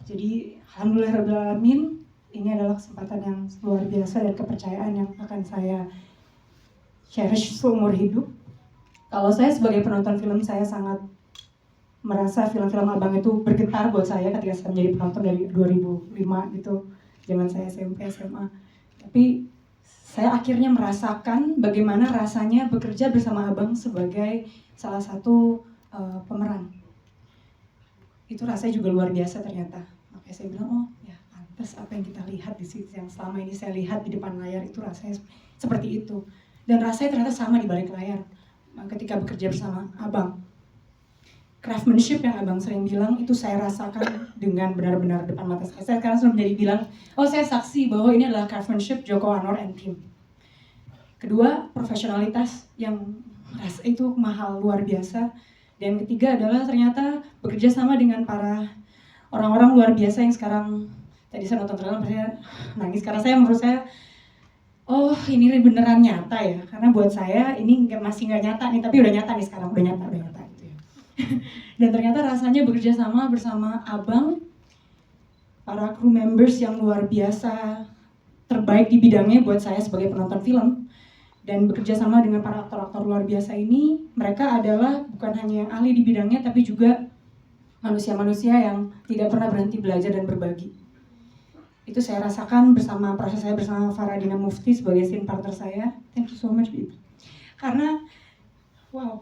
Jadi alhamdulillahirrahmanirrahim, ini adalah kesempatan yang luar biasa dan kepercayaan yang akan saya cherish seumur hidup. Kalau saya sebagai penonton film, saya sangat merasa film-film Abang itu bergetar buat saya ketika saya menjadi penonton dari 2005 gitu, zaman saya SMP, SMA. Tapi saya akhirnya merasakan bagaimana rasanya bekerja bersama Abang sebagai salah satu pemeran. Itu rasanya juga luar biasa ternyata. Makanya saya bilang, oh ya pantas apa yang kita lihat di sini, yang selama ini saya lihat di depan layar itu rasanya seperti itu. Dan rasanya ternyata sama di balik layar ketika bekerja bersama Abang. Craftsmanship yang Abang sering bilang itu saya rasakan dengan benar-benar depan mata saya. Saya sekarang sudah menjadi bilang, oh saya saksi bahwa ini adalah craftsmanship Joko Anwar and team. Kedua, profesionalitas yang itu mahal luar biasa. Dan ketiga adalah ternyata bekerja sama dengan para orang-orang luar biasa yang sekarang, tadi saya nonton trailer saya nangis karena menurut saya, oh ini beneran nyata ya. Karena buat saya ini masih nggak nyata nih, tapi udah nyata nih sekarang, udah nyata gitu ya. Dan ternyata rasanya bekerja sama bersama Abang, para crew members yang luar biasa, terbaik di bidangnya buat saya sebagai penonton film. Dan bekerja sama dengan para aktor-aktor luar biasa ini, mereka adalah bukan hanya yang ahli di bidangnya, tapi juga manusia-manusia yang tidak pernah berhenti belajar dan berbagi. Itu saya rasakan bersama proses saya bersama Faradina Mufti sebagai scene partner saya. Thank you so much, baby. Karena, wow,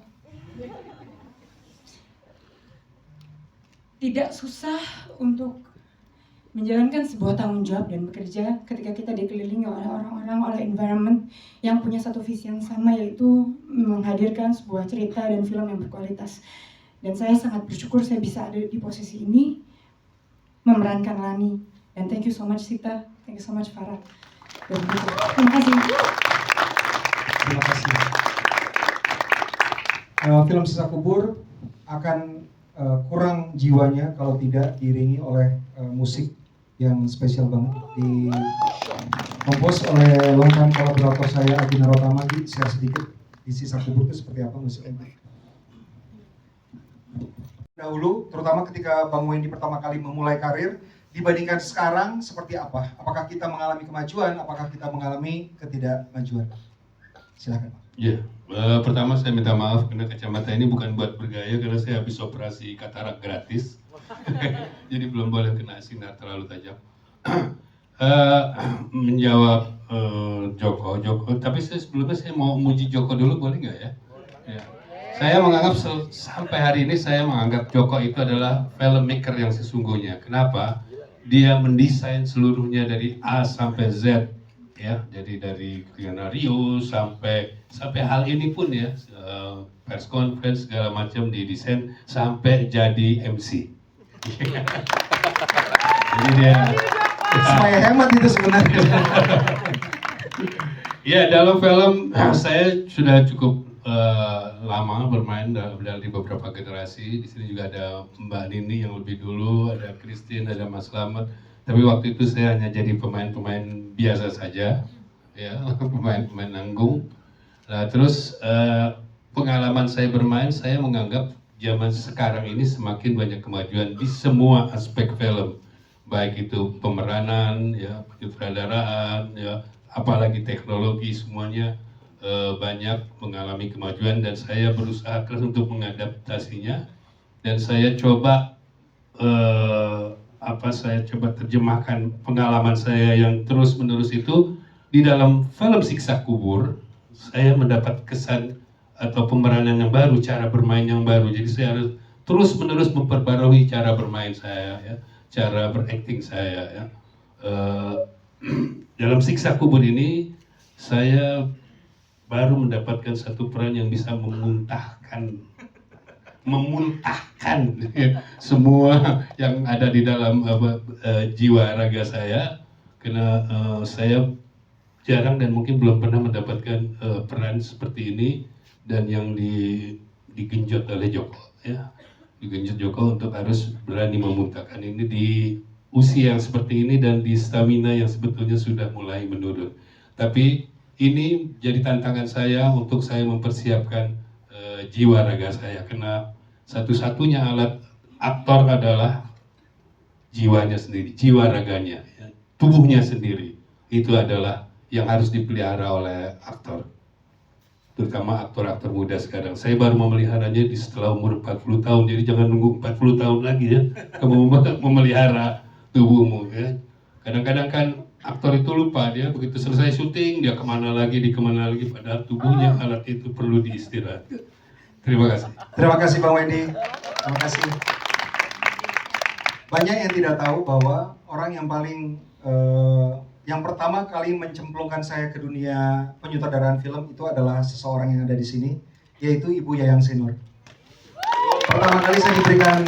tidak susah untuk menjalankan sebuah tanggung jawab dan bekerja ketika kita dikelilingi oleh orang-orang, oleh environment yang punya satu visi yang sama, yaitu menghadirkan sebuah cerita dan film yang berkualitas. Dan saya sangat bersyukur saya bisa ada di posisi ini, memerankan Lani. Dan thank you so much Sita, thank you so much Farah. Terima kasih. Terima kasih. Film Siksa Kubur akan kurang jiwanya kalau tidak diiringi oleh musik yang spesial banget, dikompos oleh longtime kolaborator saya Adi Narotama. Share sedikit di Siksa Kubur itu seperti apa musiknya. Dahulu, terutama ketika Bang Wendy pertama kali memulai karir, dibandingkan sekarang seperti apa? Apakah kita mengalami kemajuan? Apakah kita mengalami ketidakmajuan? Silakan. Ya, pertama saya minta maaf karena kacamata ini bukan buat bergaya karena saya habis operasi katarak gratis. Jadi belum boleh kena sinar terlalu tajam. Menjawab Joko, tapi sebelumnya saya mau muji Joko dulu, boleh nggak ya? Ya. Saya menganggap sampai hari ini saya menganggap Joko itu adalah filmmaker yang sesungguhnya. Kenapa? Dia mendesain seluruhnya dari A sampai Z, ya. Jadi dari skenario sampai hal ini pun ya, press conference segala macam didesain sampai jadi MC. Jadi dia supaya hemat itu sebenarnya. Ya, dalam film saya sudah cukup lama bermain dari beberapa generasi. Di sini juga ada Mbak Nini yang lebih dulu, ada Christine, ada Mas Slamet. Tapi waktu itu saya hanya jadi pemain-pemain biasa saja, ya, pemain-pemain nanggung. Nah, terus pengalaman saya bermain, saya menganggap zaman sekarang ini semakin banyak kemajuan di semua aspek film, baik itu pemeranan, ya, penyutradaraan, ya, apalagi teknologi, semuanya banyak mengalami kemajuan dan saya berusaha keras untuk mengadaptasinya dan saya coba saya coba terjemahkan pengalaman saya yang terus-menerus itu di dalam film Siksa Kubur. Saya mendapat kesan atau pemeranan yang baru, cara bermain yang baru. Jadi saya harus terus-menerus memperbarui cara bermain saya, ya, cara berakting saya. Ya. Dalam Siksa Kubur ini saya baru mendapatkan satu peran yang bisa memuntahkan ya, semua yang ada di dalam jiwa raga saya, karena saya jarang dan mungkin belum pernah mendapatkan peran seperti ini, dan yang digenjot oleh Joko, ya, digenjot Joko untuk harus berani memuntahkan ini di usia yang seperti ini dan di stamina yang sebetulnya sudah mulai menurun. Tapi ini jadi tantangan saya untuk saya mempersiapkan jiwa raga saya, karena satu-satunya alat aktor adalah jiwanya sendiri, jiwa raganya, ya, tubuhnya sendiri. Itu adalah yang harus dipelihara oleh aktor, terutama aktor-aktor muda sekarang. Saya baru memeliharanya setelah umur 40 tahun, jadi jangan nunggu 40 tahun lagi ya kamu memelihara tubuhmu. Ya. Kadang-kadang kan aktor itu lupa, dia begitu selesai syuting dia kemana lagi, padahal tubuhnya alat itu perlu diistirahatkan. Terima kasih. Terima kasih Bang Wendy. Terima kasih. Banyak yang tidak tahu bahwa orang yang paling yang pertama kali mencemplungkan saya ke dunia penyutradaraan film itu adalah seseorang yang ada di sini, yaitu Ibu Yayang Senur. Pertama kali saya diberikan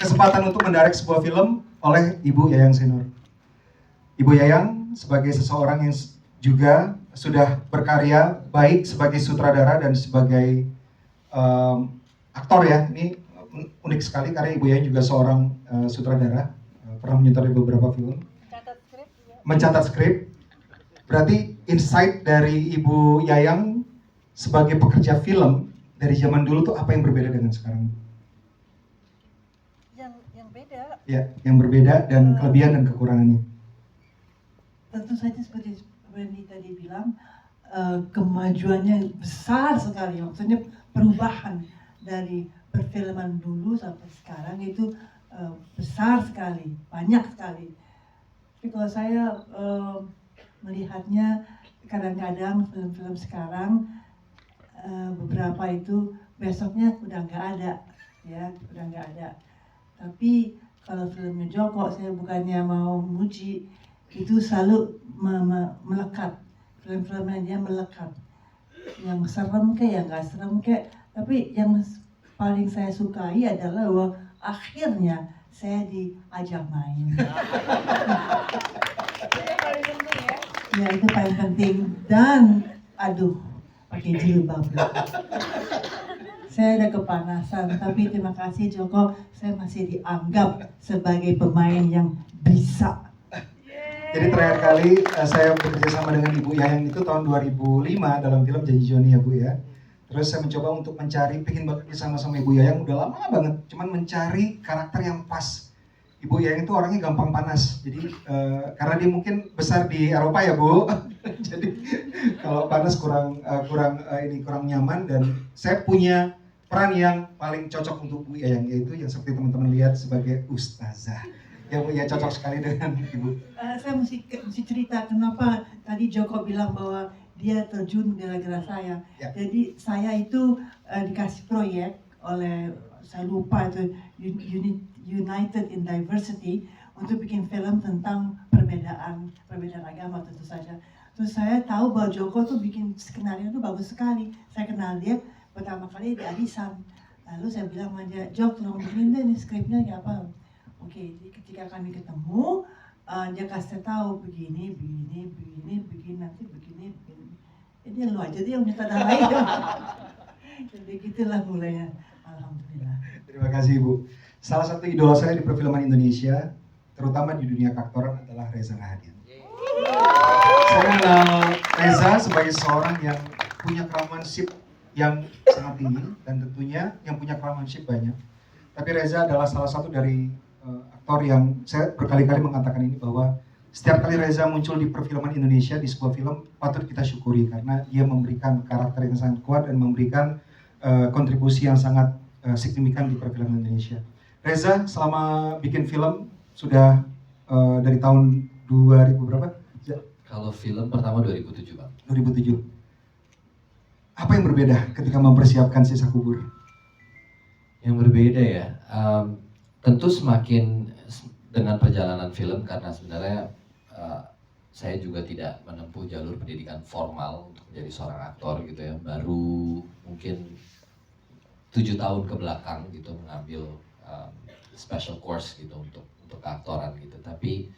kesempatan untuk mendirect sebuah film oleh Ibu Yayang Senur. Ibu Yayang sebagai seseorang yang juga sudah berkarya baik sebagai sutradara dan sebagai aktor, ya. Ini unik sekali karena Ibu Yayang juga seorang sutradara, pernah menyutradarai beberapa film. Mencatat skrip. Berarti insight dari Ibu Yayang sebagai pekerja film dari zaman dulu tuh apa yang berbeda dengan sekarang? Yang beda. Ya, yang berbeda dan kelebihan dan kekurangannya. Tentu saja seperti Wendy tadi bilang, kemajuannya besar sekali. Maksudnya perubahan dari perfilman dulu sampai sekarang itu besar sekali, banyak sekali. Tapi kalau saya melihatnya, kadang-kadang film-film sekarang beberapa itu besoknya udah nggak ada, ya, udah nggak ada. Tapi kalau filmnya Joko, saya bukannya mau muji, itu selalu melekat. Film-filmnya dia melekat. Yang serem kayak, yang nggak serem kayak. Tapi yang paling saya sukai adalah bahwa akhirnya saya diajak main. Ya, itu paling penting. Dan, aduh, pakai jilbab. Saya ada kepanasan, tapi terima kasih Joko, saya masih dianggap sebagai pemain yang bisa. Jadi terakhir kali saya bekerja sama dengan Ibu Yayang itu tahun 2005 dalam film Janji Joni, ya Bu, ya. Terus saya mencoba untuk mencari, pengen bekerja sama Ibu Yayang udah lama banget, cuman mencari karakter yang pas. Ibu Yayang itu orangnya gampang panas, jadi karena dia mungkin besar di Eropa, ya Bu. Jadi kalau panas kurang nyaman, dan saya punya peran yang paling cocok untuk Bu Yayang, yaitu yang seperti teman-teman lihat sebagai ustazah. Ya Bu, ya cocok sekali dengan Ibu. Saya mesti cerita kenapa tadi Joko bilang bahwa dia terjun gara-gara saya. Ya. Jadi saya itu dikasih proyek oleh, saya lupa itu, United in Diversity, untuk bikin film tentang perbedaan agama tentu saja. Terus saya tahu bahwa Joko tuh bikin skenario itu bagus sekali. Saya kenal dia pertama kali di Adisan. Lalu saya bilang sama dia, Jok, tolong bikin deh nih skripnya kayak apa. Oke, jadi ketika kami ketemu, dia kasih tahu begini, nanti begini. Jadi lu aja dia yang nyutradarain. Jadi gitulah mulainya. Alhamdulillah. Terima kasih Ibu. Salah satu idola saya di perfilman Indonesia, terutama di dunia keaktoran, adalah Reza Rahadian. Saya kenal Reza sebagai seorang yang punya craftsmanship yang sangat tinggi, dan tentunya yang punya craftsmanship banyak. Tapi Reza adalah salah satu dari aktor yang saya berkali-kali mengatakan ini, bahwa setiap kali Reza muncul di perfilman Indonesia di sebuah film patut kita syukuri, karena dia memberikan karakter yang sangat kuat dan memberikan kontribusi yang sangat signifikan di perfilman Indonesia. Reza, selama bikin film sudah dari tahun 2000 berapa? Kalau film pertama 2007 Bang. 2007. Apa yang berbeda ketika mempersiapkan Sisa Kubur? Yang berbeda ya, tentu semakin dengan perjalanan film karena sebenarnya saya juga tidak menempuh jalur pendidikan formal untuk menjadi seorang aktor gitu ya, baru mungkin 7 tahun ke belakang gitu mengambil special course gitu untuk keaktoran gitu. Tapi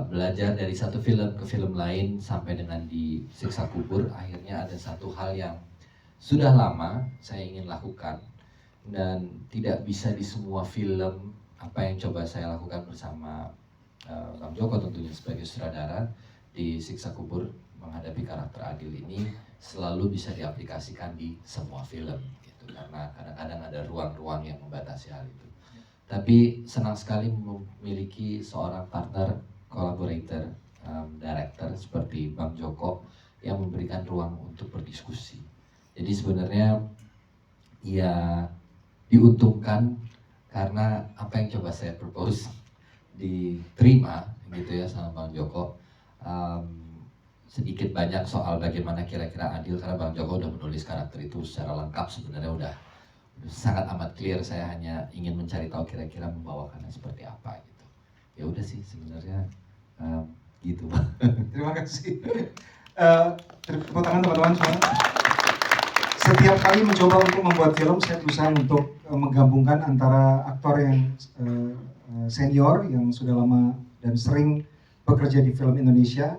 belajar dari satu film ke film lain sampai dengan di Siksa Kubur, akhirnya ada satu hal yang sudah lama saya ingin lakukan dan tidak bisa di semua film. Apa yang coba saya lakukan bersama Bang Joko tentunya sebagai sutradara di Siksa Kubur menghadapi karakter Adil ini selalu bisa diaplikasikan di semua film gitu, karena kadang-kadang ada ruang-ruang yang membatasi hal itu. Tapi senang sekali memiliki seorang partner, collaborator, director seperti Bang Joko yang memberikan ruang untuk berdiskusi. Jadi sebenarnya ya diuntungkan karena apa yang coba saya propose diterima gitu ya sama Bang Joko. Sedikit banyak soal bagaimana kira-kira Adil, karena Bang Joko udah menulis karakter itu secara lengkap, sebenarnya udah sangat amat clear. Saya hanya ingin mencari tahu kira-kira membawakannya seperti apa gitu. Ya udah sih sebenarnya gitu. Terima kasih. Tepuk tangan teman-teman semua. Setiap kali mencoba untuk membuat film, saya berusaha untuk menggabungkan antara aktor yang senior yang sudah lama dan sering bekerja di film Indonesia,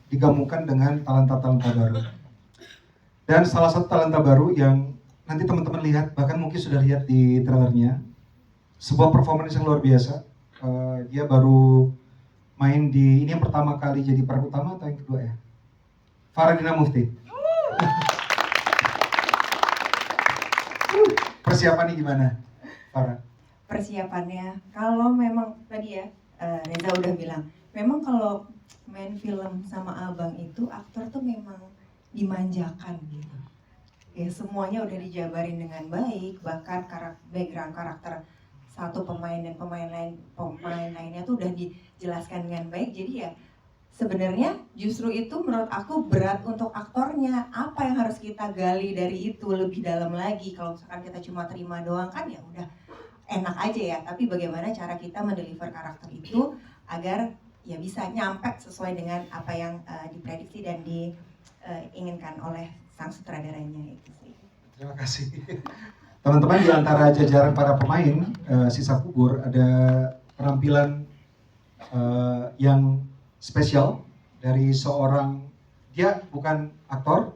digabungkan dengan talenta-talenta baru. Dan salah satu talenta baru yang nanti teman-teman lihat, bahkan mungkin sudah lihat di trailernya, sebuah performance yang luar biasa. Dia baru main di, ini yang pertama kali jadi peran utama atau yang kedua ya? Faradina Mufti. Persiapannya gimana, Farah? Persiapannya, kalau memang tadi ya Reza udah bilang, memang kalau main film sama abang itu aktor tuh memang dimanjakan gitu. Ya semuanya udah dijabarin dengan baik, bahkan background karakter satu pemain dan pemain lainnya tuh udah dijelaskan dengan baik. Jadi ya sebenarnya justru itu menurut aku berat untuk aktornya. Apa yang harus kita gali dari itu lebih dalam lagi. Kalau misalkan kita cuma terima doang kan ya udah enak aja ya. Tapi bagaimana cara kita mendeliver karakter itu agar ya bisa nyampe sesuai dengan apa yang diprediksi dan diinginkan oleh sang sutradaranya itu sih. Terima kasih. Teman-teman, di antara jajaran para pemain Sisa Kubur ada penampilan yang spesial dari seorang, dia bukan aktor,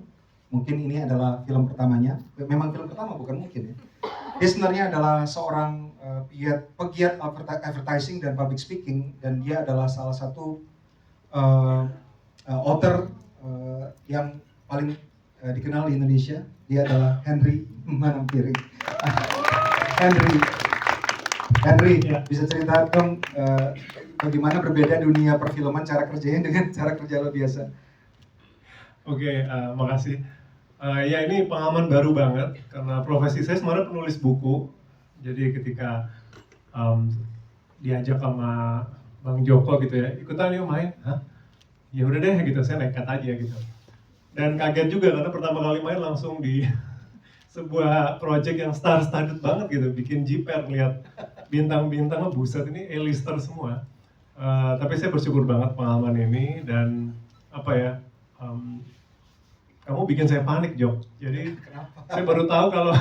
mungkin ini adalah film pertamanya, memang film pertama bukan mungkin ya. Dia sebenarnya adalah seorang pegiat advertising dan public speaking, dan dia adalah salah satu author yang paling dikenal di Indonesia. Dia adalah Henry Manampiri. Henry, bisa cerita dong bagaimana berbeda dunia perfilman cara kerjanya dengan cara kerja lo biasa? Oke, makasih. Ya ini pengalaman baru banget karena profesi saya sebenarnya penulis buku. Jadi ketika diajak sama Bang Joko gitu ya, ikutan yuk main, hah? Ya udah deh gitu, saya nekat aja gitu. Dan kaget juga karena pertama kali main langsung di sebuah project yang star-studded banget gitu, bikin jiper lihat bintang-bintang, buset ini A-lister semua. Tapi saya bersyukur banget pengalaman ini dan apa ya, kamu bikin saya panik Jok. Jadi saya baru tahu kalau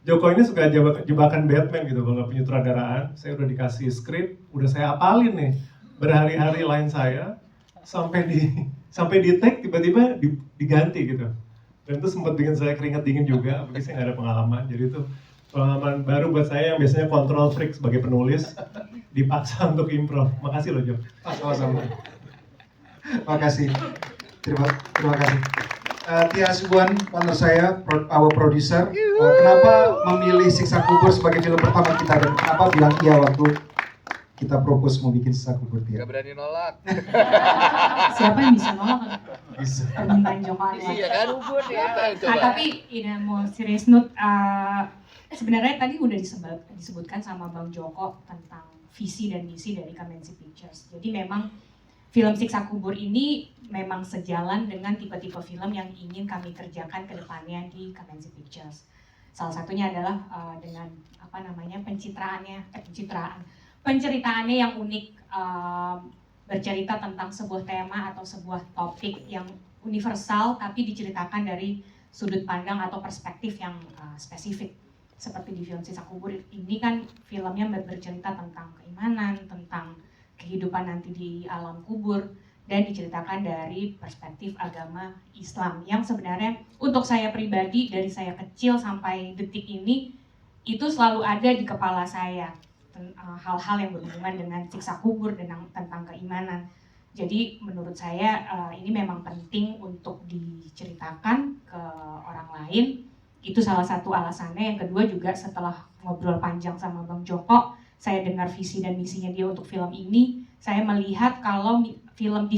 Joko ini suka jebakan Batman gitu kalau penyutradaraan. Saya udah dikasih skrip, udah saya apalin nih berhari-hari line saya sampai di tag tiba-tiba diganti gitu. Dan itu sempat bikin saya keringat dingin juga, apalagi saya nggak ada pengalaman. Jadi itu pengalaman baru buat saya yang biasanya control freak sebagai penulis dipaksa untuk improv. Makasih loh Jok. Sama-sama. Makasih. Terima kasih. Tia Subuan, partner saya, our producer. Kenapa memilih Siksa Kubur sebagai film pertama kita dan kenapa bilang iya waktu kita propose mau bikin Siksa Kubur, Tia? Gak berani nolak. Siapa yang bisa nolak? Bisa. Permintaan Joko Anwar. Iya kan, Ubud ya. Tapi ini mau serius note, sebenarnya tadi udah disebutkan sama Bang Joko tentang visi dan misi dari Kamenzi Pictures. Jadi memang film Siksa Kubur ini memang sejalan dengan tipe-tipe film yang ingin kami kerjakan ke depannya di Kamenzi Pictures. Salah satunya adalah dengan penceritaannya yang unik, bercerita tentang sebuah tema atau sebuah topik yang universal tapi diceritakan dari sudut pandang atau perspektif yang spesifik. Seperti di film Siksa Kubur ini kan filmnya bercerita tentang keimanan, tentang kehidupan nanti di alam kubur, dan diceritakan dari perspektif agama Islam yang sebenarnya untuk saya pribadi dari saya kecil sampai detik ini itu selalu ada di kepala saya, hal-hal yang berhubungan dengan siksa kubur dan tentang keimanan. Jadi menurut saya ini memang penting untuk diceritakan ke orang lain. Itu salah satu alasannya. Yang kedua juga setelah ngobrol panjang sama Bang Joko, saya dengar visi dan misinya dia untuk film ini. Saya melihat kalau di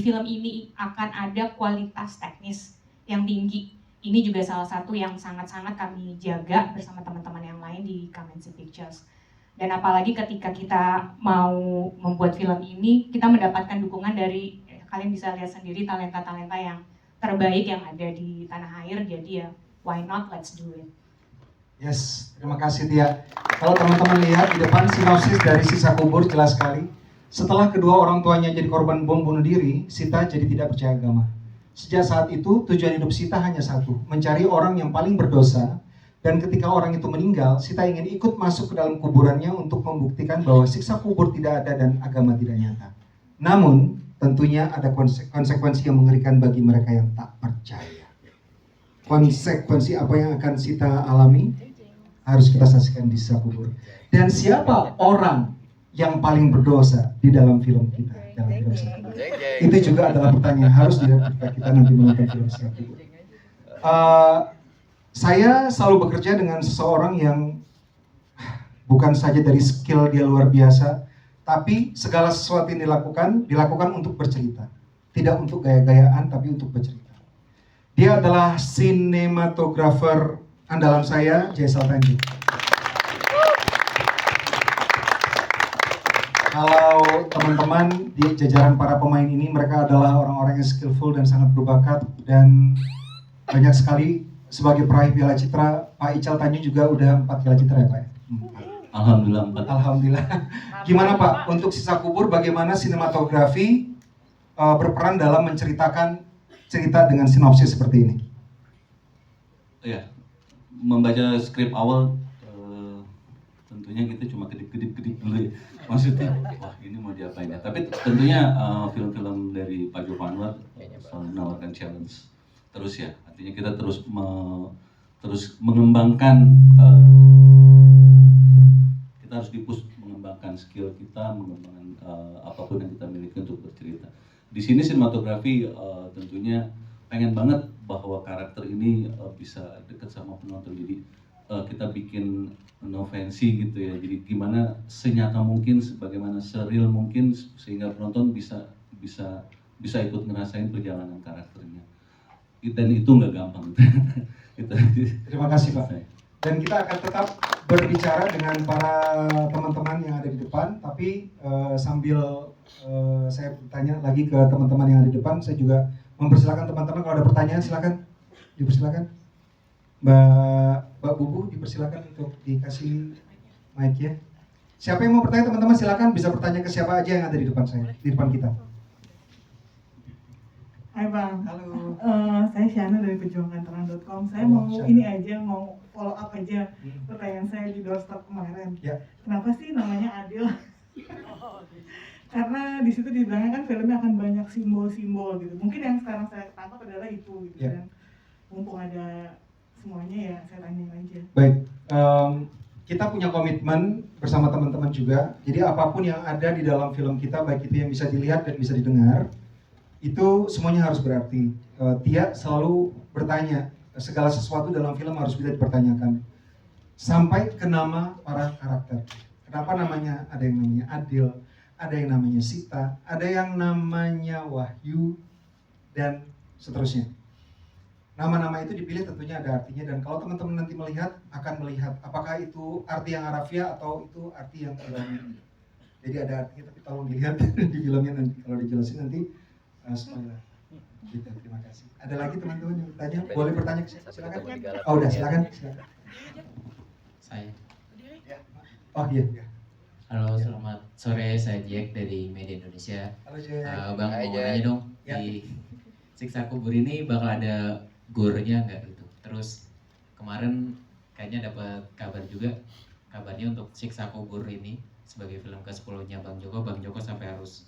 film ini akan ada kualitas teknis yang tinggi. Ini juga salah satu yang sangat-sangat kami jaga bersama teman-teman yang lain di Kamenzi Pictures. Dan apalagi ketika kita mau membuat film ini, kita mendapatkan dukungan dari, kalian bisa lihat sendiri talenta-talenta yang terbaik yang ada di tanah air. Jadi ya, why not, let's do it. Yes, terima kasih Tia. Kalau teman-teman lihat di depan sinopsis dari Siksa Kubur jelas sekali. Setelah kedua orang tuanya jadi korban bom bunuh diri, Sita jadi tidak percaya agama. Sejak saat itu, tujuan hidup Sita hanya satu, mencari orang yang paling berdosa. Dan ketika orang itu meninggal, Sita ingin ikut masuk ke dalam kuburannya untuk membuktikan bahwa siksa kubur tidak ada dan agama tidak nyata. Namun, tentunya ada konsekuensi yang mengerikan bagi mereka yang tak percaya. Konsekuensi apa yang akan Sita alami? Harus kita saksikan di Siksa Kubur. Dan siapa orang yang paling berdosa di dalam film kita? Dalam film Siksa Kubur. Itu juga adalah pertanyaan yang harus dilihat ketika kita nanti menonton film Siksa Kubur. Saya selalu bekerja dengan seseorang yang bukan saja dari skill dia luar biasa, tapi segala sesuatu yang dilakukan untuk bercerita. Tidak untuk gaya-gayaan, tapi untuk bercerita. Dia adalah sinematografer andalan saya, Jaisal Tanjung. Kalau teman-teman di jajaran para pemain ini, mereka adalah orang-orang yang skillful dan sangat berbakat, dan banyak sekali sebagai peraih Piala Citra. Pak Ical Tanjung juga udah 4 Piala Citra ya Pak ya? Alhamdulillah 4. Alhamdulillah. Gimana Pak, untuk Siksa Kubur bagaimana sinematografi berperan dalam menceritakan cerita dengan sinopsis seperti ini? Ya, membaca skrip awal tentunya kita cuma kedip-kedip dulu ya. Maksudnya, wah ini mau diapain ya. Tapi tentunya film-film dari Pak Joko Anwar selalu menawarkan challenge terus ya. Artinya kita terus mengembangkan, kita harus di-push mengembangkan skill kita, mengembangkan apapun yang kita miliki untuk bercerita. Di sini sinematografi tentunya pengen banget bahwa karakter ini bisa dekat sama penonton. Jadi kita bikin novensi gitu ya. Jadi gimana senyata mungkin, sebagaimana seril mungkin sehingga penonton bisa ikut ngerasain perjalanan karakternya. Dan itu nggak gampang. Terima kasih Pak. Dan kita akan tetap berbicara dengan para teman-teman yang ada di depan, tapi sambil saya bertanya lagi ke teman-teman yang ada di depan, saya juga mempersilakan teman-teman kalau ada pertanyaan silakan, dipersilakan. Mbak Bubu dipersilakan untuk dikasih mic ya. Siapa yang mau bertanya teman-teman silakan, bisa bertanya ke siapa aja yang ada di depan saya, di depan kita. Hai Bang. Halo. Saya Shana dari pejuangkanterang.com. Saya mau ini aja, mau follow up aja pertanyaan saya di doorstop kemarin. Ya. Kenapa sih namanya Adil? Karena di situ dibilangnya kan filmnya akan banyak simbol-simbol gitu. Mungkin yang sekarang saya tangkap adalah itu gitu kan. Mumpung ada semuanya ya saya tanya aja. Baik. Kita punya komitmen bersama teman-teman juga. Jadi apapun yang ada di dalam film kita, baik itu yang bisa dilihat dan bisa didengar, itu semuanya harus berarti. Tia selalu bertanya, segala sesuatu dalam film harus bisa dipertanyakan. Sampai ke nama para karakter. Kenapa namanya, ada yang namanya Adil, ada yang namanya Sita, ada yang namanya Wahyu, dan seterusnya. Nama-nama itu dipilih tentunya ada artinya, dan kalau teman-teman nanti melihat akan melihat apakah itu arti yang harafiah atau itu arti yang ilmiah. Jadi ada artinya, tapi tolong dilihat di filmnya nanti kalau dijelasin nanti spoiler. Gitu, terima kasih. Ada lagi teman-teman yang bertanya? Boleh bertanya, silakan. Oh udah, silakan. Saya. Oh iya. Halo, selamat sore. Saya Jack dari Media Indonesia. Halo Jack. Bang, mau nanya dong, di Siksa Kubur ini bakal ada gore-nya nggak gitu? Terus kemarin kayaknya dapat kabar juga, kabarnya untuk Siksa Kubur ini sebagai film ke-10-nya Bang Joko sampai harus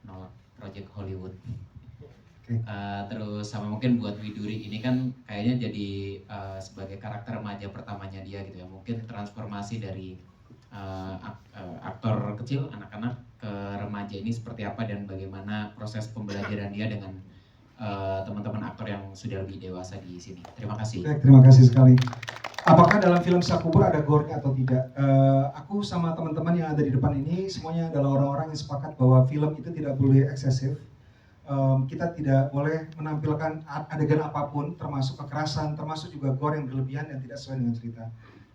nolak project Hollywood. Terus sama mungkin buat Widuri ini kan kayaknya jadi sebagai karakter remaja pertamanya dia gitu ya, mungkin transformasi dari aktor kecil, anak-anak ke remaja ini seperti apa, dan bagaimana proses pembelajaran dia dengan teman-teman aktor yang sudah lebih dewasa di sini. Terima kasih. Baik, terima kasih sekali. Apakah dalam film Siksa Kubur ada gore-nya atau tidak? Aku sama teman-teman yang ada di depan ini semuanya adalah orang-orang yang sepakat bahwa film itu tidak boleh eksesif. Kita tidak boleh menampilkan adegan apapun, termasuk kekerasan, termasuk juga gore yang berlebihan dan tidak sesuai dengan cerita.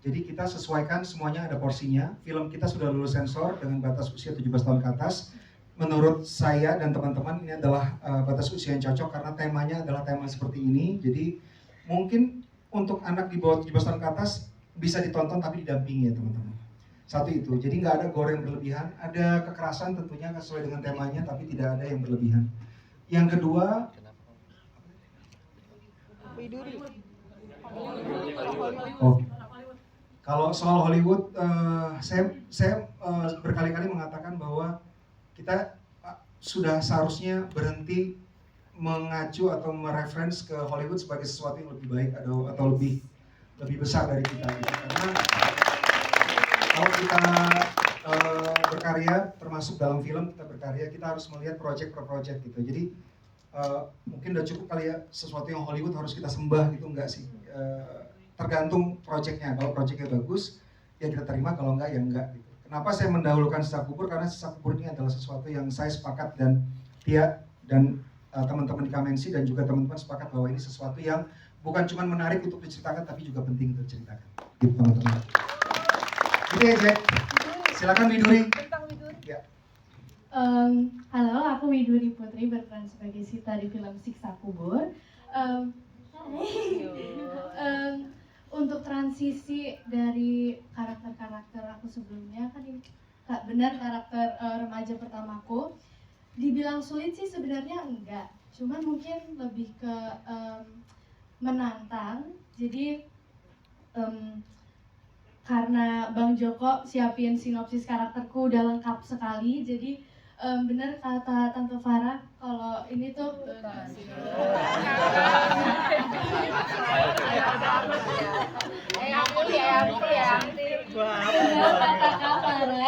Jadi kita sesuaikan semuanya, ada porsinya. Film kita sudah lulus sensor dengan batas usia 17 tahun ke atas. Menurut saya dan teman-teman ini adalah batas usia yang cocok karena temanya adalah tema seperti ini. Jadi mungkin untuk anak di bawah 17 tahun ke atas bisa ditonton tapi didampingi ya teman-teman. Satu itu, jadi nggak ada gore yang berlebihan. Ada kekerasan tentunya sesuai dengan temanya tapi tidak ada yang berlebihan. Yang kedua, kalau soal Hollywood, saya berkali-kali mengatakan bahwa kita sudah seharusnya berhenti mengacu atau mereference ke Hollywood sebagai sesuatu yang lebih baik atau lebih besar dari kita. Gitu. Karena kalau kita berkarya, termasuk dalam film kita berkarya, kita harus melihat project per project gitu. Jadi mungkin udah cukup kali ya sesuatu yang Hollywood harus kita sembah gitu, enggak sih? Tergantung projectnya. Kalau projectnya bagus, ya kita terima. Kalau enggak, ya enggak. Gitu. Kenapa saya mendahulukan Siksa Kubur? Karena Siksa Kubur ini adalah sesuatu yang saya sepakat dan Tia dan teman-teman di Kamensi dan juga teman-teman sepakat bahwa ini sesuatu yang bukan cuma menarik untuk diceritakan, tapi juga penting untuk diceritakan. Gitu teman-teman. Gitu ya Jack. Silakan Widuri. Ya. Halo, aku Widuri Putri berperan sebagai Sita di film Siksa Kubur. Untuk transisi dari karakter-karakter aku sebelumnya, kan ini benar karakter remaja pertamaku. Dibilang sulit sih sebenarnya enggak, cuman mungkin lebih ke menantang. Jadi karena Bang Joko siapin sinopsis karakterku udah lengkap sekali, jadi benar kata Tante Farah kalau ini tuh kata Kak Farah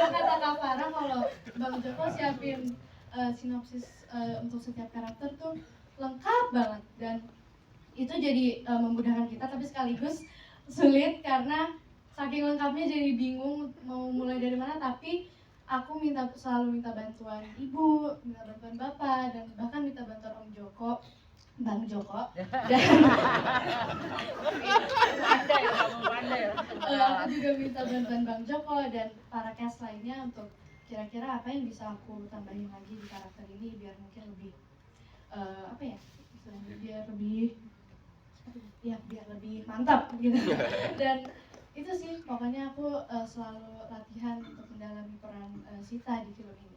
kata Kak Farah kalau Bang Joko siapin sinopsis untuk setiap karakter tuh lengkap banget, dan itu jadi memudahkan kita tapi sekaligus sulit karena saking lengkapnya jadi bingung mau mulai dari mana. Tapi aku selalu minta bantuan ibu, minta bantuan bapak, dan bahkan minta bantuan Om Joko, Bang Joko. Dan aku juga minta bantuan Bang Joko dan para cast lainnya untuk kira-kira apa yang bisa aku tambahin lagi di karakter ini biar mungkin lebih biar lebih mantap gitu. Dan itu sih pokoknya aku selalu latihan untuk mendalami peran Sita di film ini.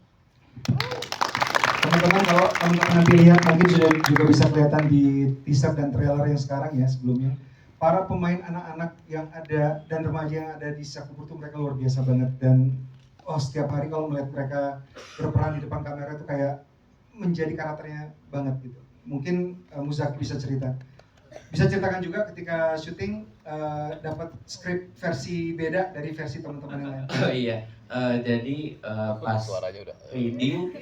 Teman-teman, kalau teman-teman nanti lihat mungkin sudah juga bisa kelihatan di teaser dan trailer yang sekarang ya sebelumnya. Para pemain anak-anak yang ada dan remaja yang ada di Siksa Kubur itu mereka luar biasa banget, dan setiap hari kalau melihat mereka berperan di depan kamera itu kayak menjadi karakternya banget gitu. Mungkin Muzaki bisa ceritakan juga ketika syuting dapat skrip versi beda dari versi teman-teman yang lain. Oh iya, jadi pas reading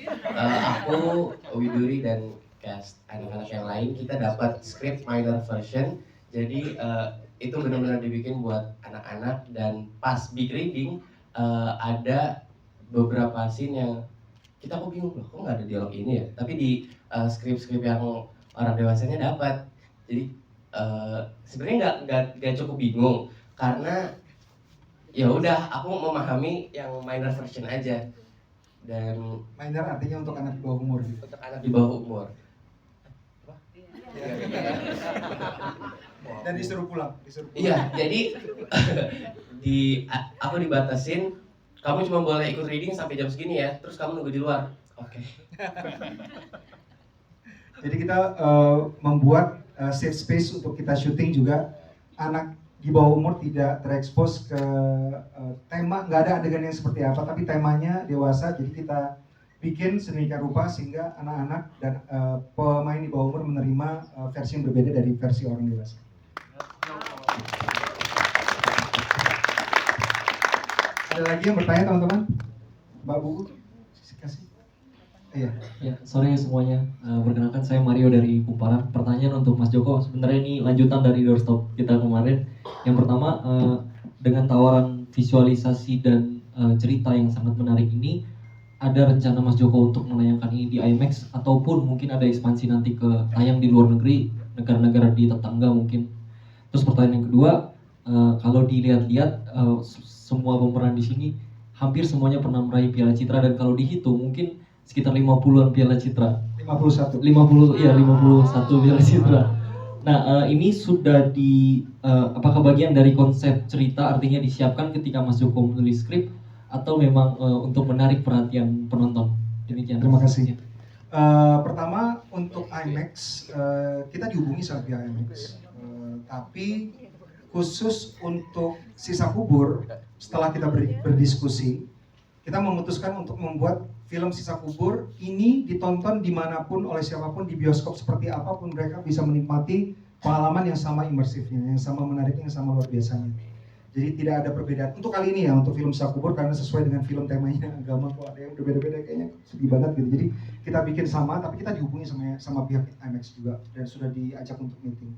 aku, Widuri dan cast anak-anak yang lain kita dapat skrip minor version. Jadi itu benar-benar dibikin buat anak-anak, dan pas big reading ada beberapa scene yang kita kok bingung loh, kok nggak ada dialog ini ya, tapi di skrip-skrip yang orang dewasanya dapat. Jadi sebenarnya nggak cukup bingung karena ya udah aku memahami yang minor version aja. Dan minor artinya untuk anak di bawah umur gitu. Untuk anak di bawah umur. Dan disuruh pulang. Iya, jadi aku dibatasin, kamu cuma boleh ikut reading sampai jam segini ya, terus kamu nunggu di luar. Oke. Jadi kita membuat safe space untuk kita syuting juga. Anak di bawah umur tidak terekspos ke tema, nggak ada adegan yang seperti apa, tapi temanya dewasa. Jadi kita bikin sedemikian rupa sehingga anak-anak dan pemain di bawah umur menerima versi yang berbeda dari versi orang dewasa. Ada lagi yang bertanya teman-teman? Mbak Buku, kasih. Iya. Ya, sore semuanya. Perkenalkan saya Mario dari Kumparan. Pertanyaan untuk Mas Joko. Sebenarnya ini lanjutan dari doorstop kita kemarin. Yang pertama, dengan tawaran visualisasi dan cerita yang sangat menarik ini, ada rencana Mas Joko untuk menayangkan ini di IMAX ataupun mungkin ada ekspansi nanti ke tayang di luar negeri, negara-negara di tetangga mungkin. Terus pertanyaan yang kedua, kalau dilihat-lihat semua pemeran di sini hampir semuanya pernah meraih Piala Citra, dan kalau dihitung mungkin sekitar 50-an Piala Citra. 51 Piala Citra. Nah, ini sudah apakah bagian dari konsep cerita, artinya disiapkan ketika Mas Joko menulis skrip atau memang untuk menarik perhatian penonton? Demikian. Terima kasih. Pertama untuk IMAX, kita dihubungi sama pihak IMAX, tapi khusus untuk Sisa Kubur, setelah kita berdiskusi, kita memutuskan untuk membuat film Sisa Kubur ini ditonton dimanapun oleh siapapun, di bioskop seperti apapun, mereka bisa menikmati pengalaman yang sama imersifnya, yang sama menariknya, yang sama luar biasanya. Jadi tidak ada perbedaan untuk kali ini ya, untuk film Sisa Kubur, karena sesuai dengan film temanya agama, kok ada yang berbeda-beda, kayaknya sedih banget gitu. Jadi kita bikin sama, tapi kita dihubungi sama pihak IMAX juga dan sudah diajak untuk meeting.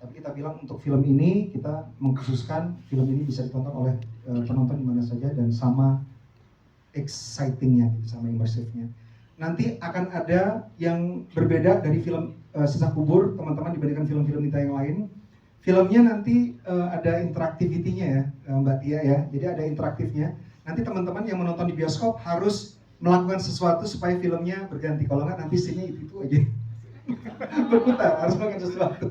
Tapi kita bilang untuk film ini kita mengkhususkan film ini bisa ditonton oleh penonton di mana saja dan sama excitingnya, gitu, sama imersifnya. Nanti akan ada yang berbeda dari film Sisa Kubur, teman-teman, dibandingkan film-film kita yang lain. Filmnya nanti ada interaktivitinya ya, Mbak Tia ya. Jadi ada interaktifnya. Nanti teman-teman yang menonton di bioskop harus melakukan sesuatu supaya filmnya berganti. Kalau nggak nanti scene-nya itu aja. Berputar, harus melakukan sesuatu.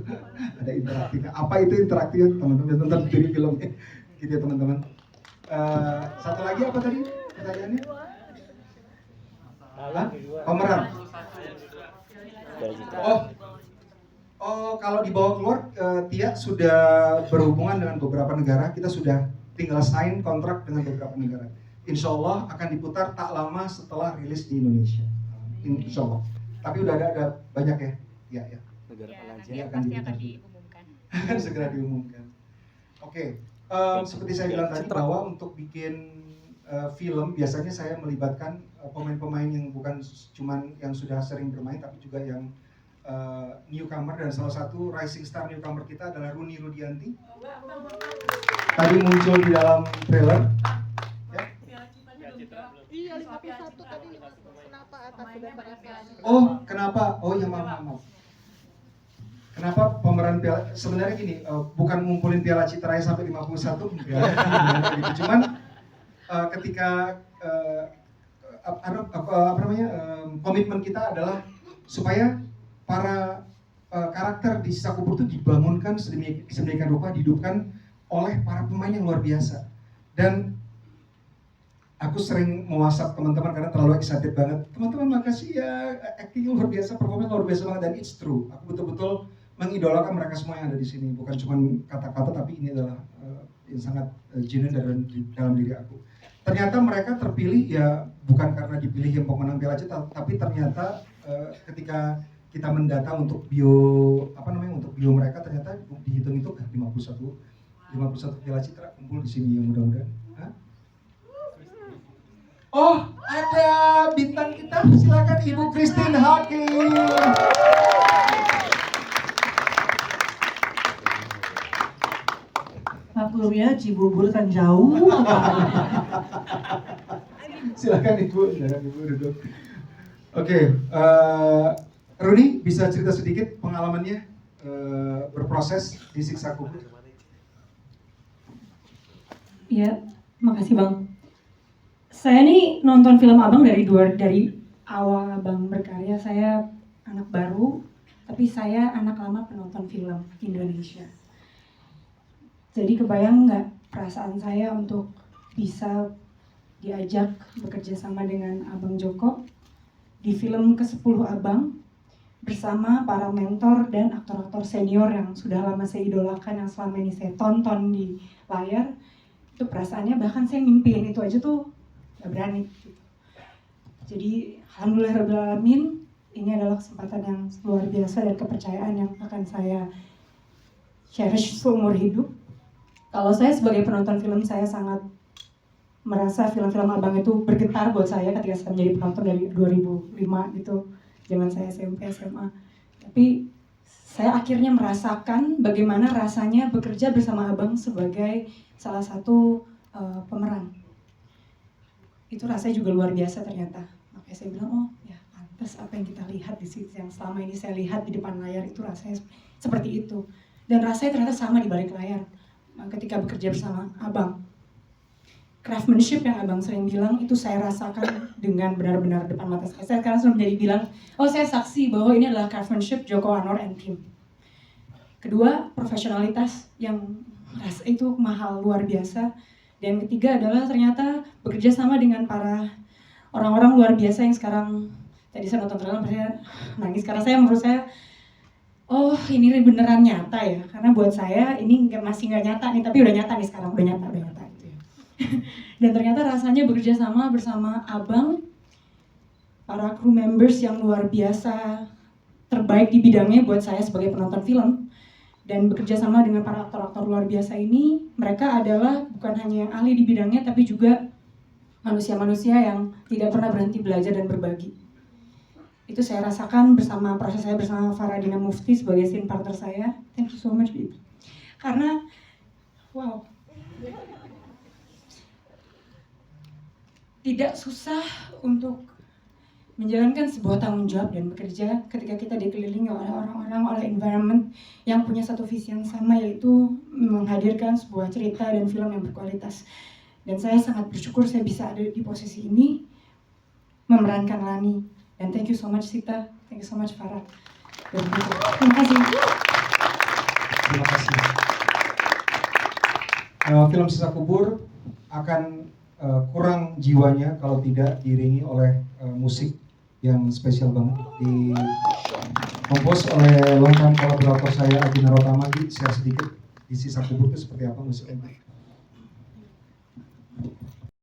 Ada interaktifnya. Apa itu interaktifnya? Teman-teman nonton di filmnya. Gitu ya teman-teman. Satu lagi apa tadi pertanyaannya? Pemeran. Oh, kalau dibawa keluar, Tia sudah berhubungan dengan beberapa negara. Kita sudah tinggal sign kontrak dengan beberapa negara. Insya Allah akan diputar tak lama setelah rilis di Indonesia. Insya Allah. Tapi udah ada banyak ya. Iya, ya. Negara mana aja pasti akan diumumkan. Akan segera diumumkan. Oke. Seperti saya bilang tadi bahwa untuk bikin film biasanya saya melibatkan pemain-pemain yang bukan cuman yang sudah sering bermain, tapi juga yang newcomer, dan salah satu rising star newcomer kita adalah Runi Rudianti. Tadi muncul di dalam trailer. Iya, 51 tadi. Kenapa atas sudah berapa? Oh, kenapa? Oh ya, maaf. Kenapa pemeran Piala? Sebenarnya gini, bukan ngumpulin Piala Citra sampai 51 enggak. Gitu. Cuman ketika komitmen kita adalah supaya para karakter di Sisa Kubur itu dibangunkan sedemikian rupa, dihidupkan oleh para pemain yang luar biasa. Dan aku sering me-WhatsApp teman-teman karena terlalu excited banget. Teman-teman makasih ya, acting luar biasa, performance luar biasa banget, dan it's true. Aku betul-betul mengidolakan mereka semua yang ada di sini. Bukan cuma kata-kata, tapi ini adalah yang sangat genuine dalam diri aku. Ternyata mereka terpilih ya bukan karena dipilih yang pemenang Piala Citra, tapi ternyata ketika kita mendata untuk bio mereka, ternyata dihitung itu 51 Piala Citra kumpul di sini, yang mudah-mudahan. Oh, ada bintang kita, silakan Ibu Christine Hakim. Maklumnya Cibubur kan jauh. Silakan Ibu duduk. Oke, Rudi bisa cerita sedikit pengalamannya berproses di Siksa Kubur? Iya, makasih Bang. Saya nih nonton film Abang dari awal Abang berkarya. Saya anak baru, tapi saya anak lama penonton film Indonesia. Jadi kebayang nggak perasaan saya untuk bisa diajak bekerja sama dengan Abang Joko di film ke-10 Abang bersama para mentor dan aktor-aktor senior yang sudah lama saya idolakan, yang selama ini saya tonton di layar. Itu perasaannya bahkan saya mimpiin itu aja tuh gak berani gitu. Jadi alhamdulillahirrahmanirrahim, ini adalah kesempatan yang luar biasa dan kepercayaan yang akan saya cherish seumur hidup. Kalau saya sebagai penonton film, saya sangat merasa film-film Abang itu bergetar buat saya ketika saya menjadi penonton dari 2005 gitu, zaman saya SMP, SMA. Tapi saya akhirnya merasakan bagaimana rasanya bekerja bersama Abang sebagai salah satu pemeran. Itu rasanya juga luar biasa ternyata. Makanya saya bilang, oh ya pantas apa yang kita lihat di situ, yang selama ini saya lihat di depan layar itu rasanya seperti itu. Dan rasanya ternyata sama di balik layar ketika bekerja bersama Abang. Craftsmanship yang Abang sering bilang itu saya rasakan dengan benar-benar depan mata saya. Saya sekarang sudah menjadi bilang, oh saya saksi bahwa ini adalah craftsmanship Joko Anwar and team. Kedua, profesionalitas yang rasa itu mahal luar biasa. Dan ketiga adalah ternyata bekerja sama dengan para orang-orang luar biasa yang sekarang, tadi saya nonton trailer saya nangis karena menurut saya, oh ini beneran nyata ya. Karena buat saya ini masih nggak nyata nih, tapi udah nyata nih sekarang, udah nyata gitu ya. Dan ternyata rasanya bekerja sama bersama Abang, para crew members yang luar biasa terbaik di bidangnya buat saya sebagai penonton film. Dan bekerja sama dengan para aktor-aktor luar biasa ini, mereka adalah bukan hanya yang ahli di bidangnya, tapi juga manusia-manusia yang tidak pernah berhenti belajar dan berbagi. Itu saya rasakan bersama proses saya bersama Faradina Mufti sebagai scene partner saya. Thank you so much, baby. Karena, wow, tidak susah untuk menjalankan sebuah tanggung jawab dan bekerja ketika kita dikelilingi oleh orang-orang, oleh environment yang punya satu visi yang sama, yaitu menghadirkan sebuah cerita dan film yang berkualitas. Dan saya sangat bersyukur saya bisa ada di posisi ini, memerankan Lani. Dan thank you so much Sita, thank you so much Farah. Terima kasih. Terima kasih. Film Siksa Kubur akan kurang jiwanya kalau tidak diiringi oleh musik yang spesial banget, dikompos oleh longtime kolaborator saya Adi Narotama. Share sedikit di Siksa Kubur itu seperti apa musiknya?